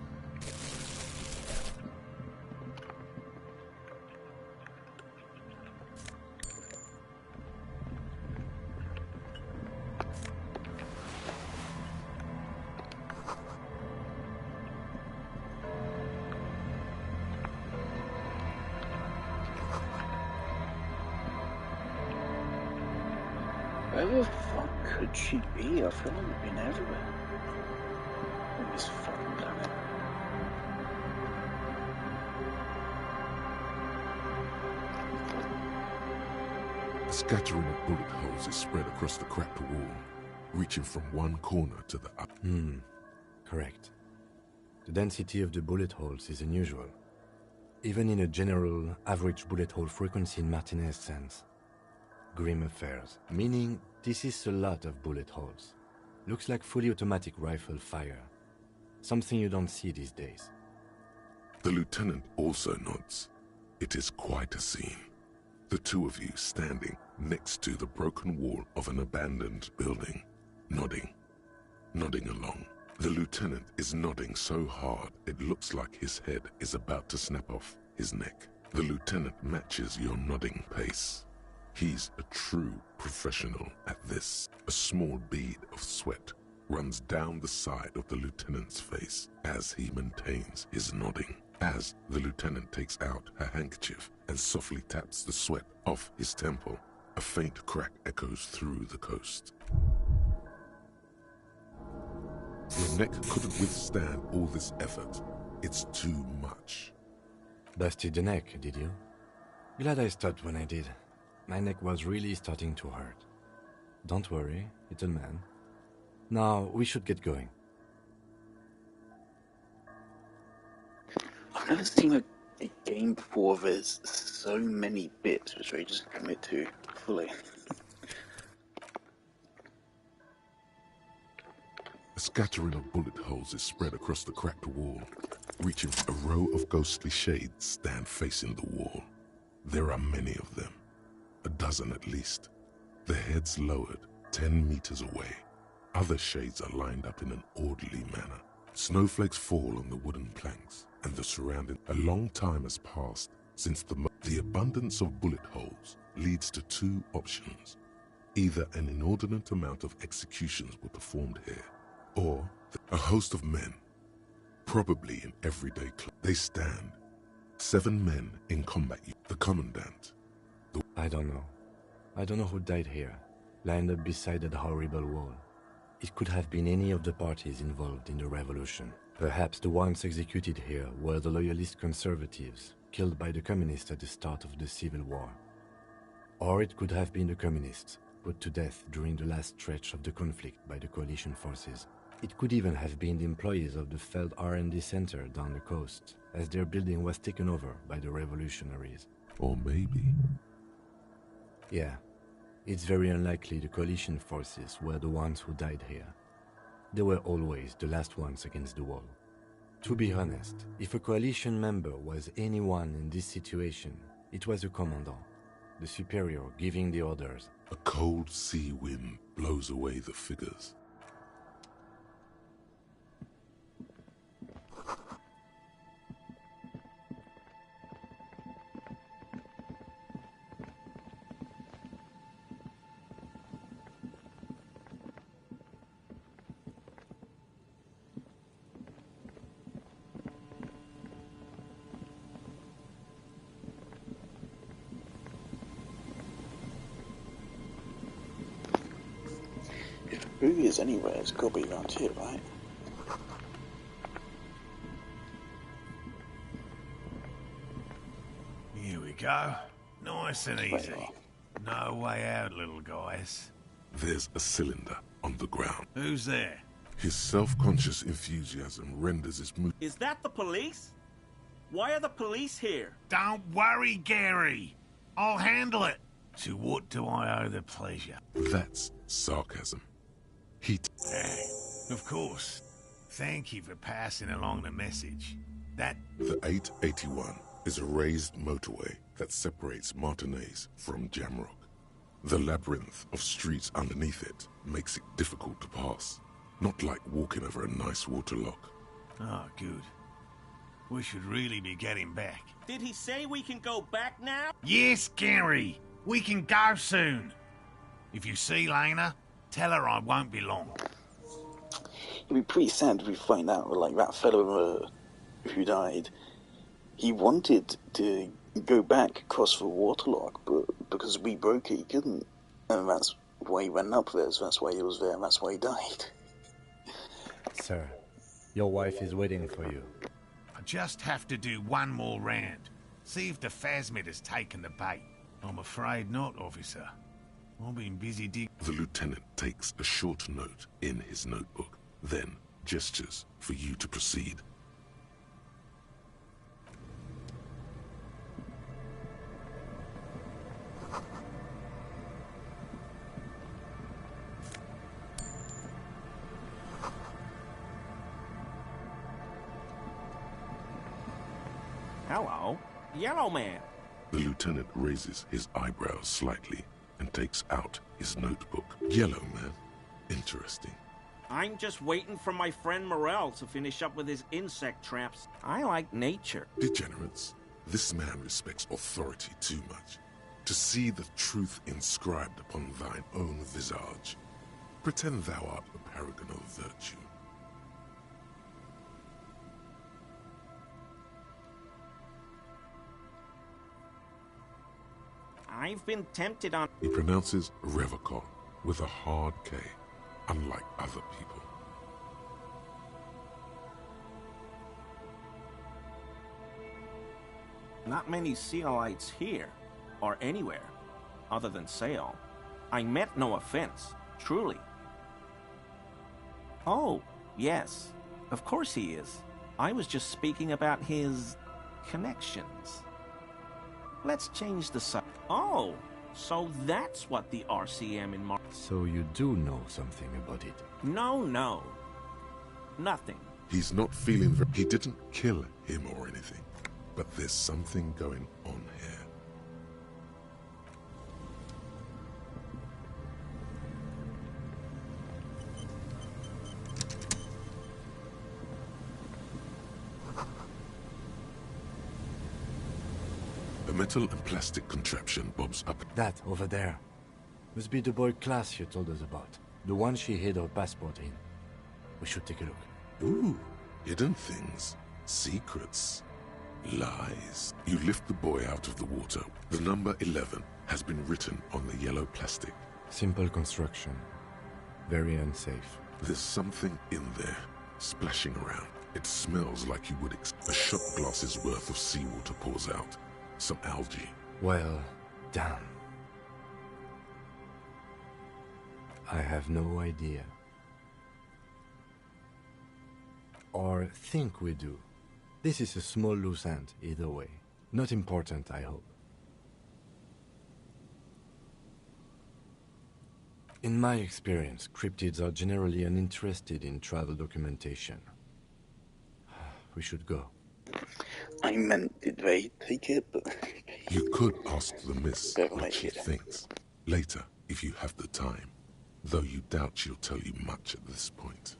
Where the fuck could she be? I feel like we've been everywhere. On this fucking planet. A scattering of bullet holes is spread across the cracked wall, reaching from one corner to the other. Correct. The density of the bullet holes is unusual. Even in a general average bullet hole frequency in Martinez's sense. Grim affairs, meaning this is a lot of bullet holes. Looks like fully automatic rifle fire. Something you don't see these days. The lieutenant also nods. It is quite a scene. The two of you standing next to the broken wall of an abandoned building, nodding along. The lieutenant is nodding so hard it looks like his head is about to snap off his neck. The lieutenant matches your nodding pace. He's a true professional at this. A small bead of sweat runs down the side of the lieutenant's face as he maintains his nodding. As the lieutenant takes out her handkerchief and softly taps the sweat off his temple, a faint crack echoes through the coast. Your neck couldn't withstand all this effort. It's too much. Busted the neck, did you? Glad I stopped when I did. My neck was really starting to hurt. Don't worry, little man. Now, we should get going. I've never seen a game before where there's so many bits which I just commit to fully. A scattering of bullet holes is spread across the cracked wall. Reaching a row of ghostly shades stand facing the wall. There are many of them. A dozen at least. The heads lowered, 10 meters away. Other shades are lined up in an orderly manner. Snowflakes fall on the wooden planks and the surrounding. A long time has passed since the abundance of bullet holes leads to two options. Either an inordinate amount of executions were performed here, or a host of men, probably in everyday clothes. They stand. 7 men in combat. The commandant. I don't know. I don't know who died here, lined up beside that horrible wall. It could have been any of the parties involved in the revolution. Perhaps the ones executed here were the loyalist conservatives, killed by the communists at the start of the Civil War. Or it could have been the communists, put to death during the last stretch of the conflict by the coalition forces. It could even have been the employees of the failed R&D center down the coast, as their building was taken over by the revolutionaries. Or maybe... Yeah, it's very unlikely the coalition forces were the ones who died here. They were always the last ones against the wall. To be honest, if a coalition member was anyone in this situation, it was the commandant, the superior giving the orders. A cold sea wind blows away the figures. Who is anywhere? It's got to be around here, right? Here we go. Nice and easy. No way out, little guys. There's a cylinder on the ground. Who's there? His self-conscious enthusiasm renders his mood. Is that the police? Why are the police here? Don't worry, Gary. I'll handle it. To what do I owe the pleasure? That's sarcasm. Of course. Thank you for passing along the message. The 881 is a raised motorway that separates Martinez from Jamrock. The labyrinth of streets underneath it makes it difficult to pass. Not like walking over a nice waterlock. Oh, good. We should really be getting back. Did he say we can go back now? Yes, Gary. We can go soon. If you see Lena, tell her I won't be long. It'd be pretty sad if we find out, like, that fellow who died, he wanted to go back across the waterlock, but because we broke it, he couldn't. And that's why he went up there, so that's why he was there, and that's why he died. Sir, your wife is waiting for you. I just have to do one more round. See if the phasmid has taken the bait. I'm afraid not, officer. I've been busy dig. The lieutenant takes a short note in his notebook, then gestures for you to proceed. Hello, Yellow Man. The lieutenant raises his eyebrows slightly and takes out his notebook. Yellow Man. Interesting. I'm just waiting for my friend Morel to finish up with his insect traps. I like nature. Degenerates. This man respects authority too much. To see the truth inscribed upon thine own visage. Pretend thou art a paragon of virtue. I've been tempted on... He pronounces Revocol with a hard K, unlike other people. Not many Sealites here, or anywhere, other than Sale. I meant no offense, truly. Oh, yes, of course he is. I was just speaking about his... connections. Let's change the subject. Oh, so that's what the RCM in Mar... So you do know something about it? No. Nothing. He's not feeling he didn't kill him or anything, but there's something going on here. A metal and plastic contraption bobs up. That over there must be the boy Klaas you told us about. The one she hid her passport in. We should take a look. Ooh, hidden things, secrets, lies. You lift the boy out of the water. The number 11 has been written on the yellow plastic. Simple construction. Very unsafe. There's something in there, splashing around. It smells like you would expect. A shot glass's worth of seawater pours out. Some algae. Well, damn. I have no idea. Or think we do. This is a small loose end, either way. Not important, I hope. In my experience, cryptids are generally uninterested in travel documentation. We should go. I meant, did they take it? But you could ask the miss what she thinks. Later, if you have the time. Though you doubt she'll tell you much at this point.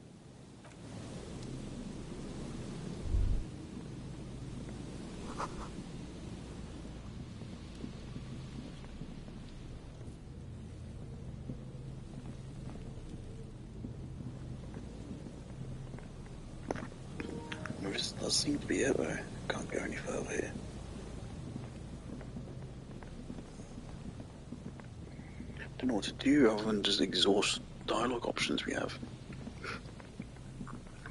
This does seem to be it though. Can't go any further here. Don't know what to do other than just exhaust dialogue options we have.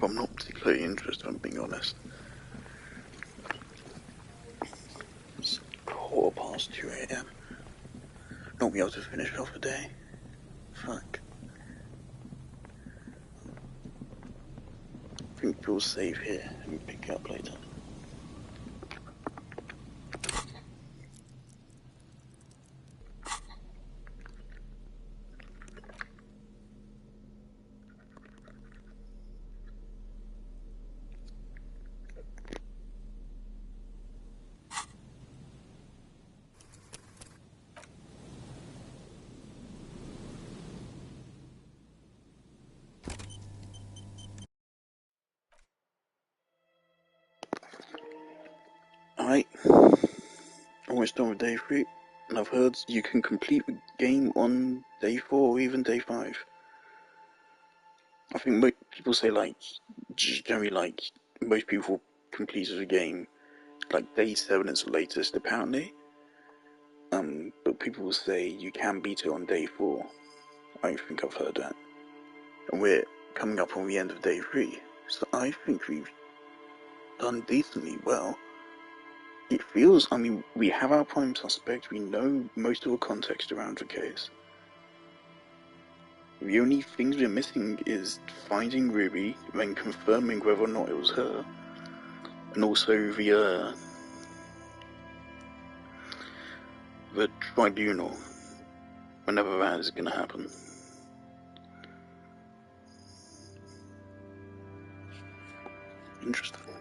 I'm not particularly interested, if I'm being honest. It's 2:15 AM. Not be able to finish off a day. Fuck. I think we'll save here and pick it up later. Alright, almost done with day 3, and I've heard you can complete the game on day 4 or even day 5. I think most people say, like, generally, like, most people complete the game, like, day 7 is the latest, apparently. But people say you can beat it on day 4. I think I've heard that. And we're coming up on the end of day 3, so I think we've done decently well. It feels, I mean, we have our prime suspect, we know most of the context around the case. The only things we're missing is finding Ruby, then confirming whether or not it was her, and also the tribunal, whenever that is going to happen. Interesting.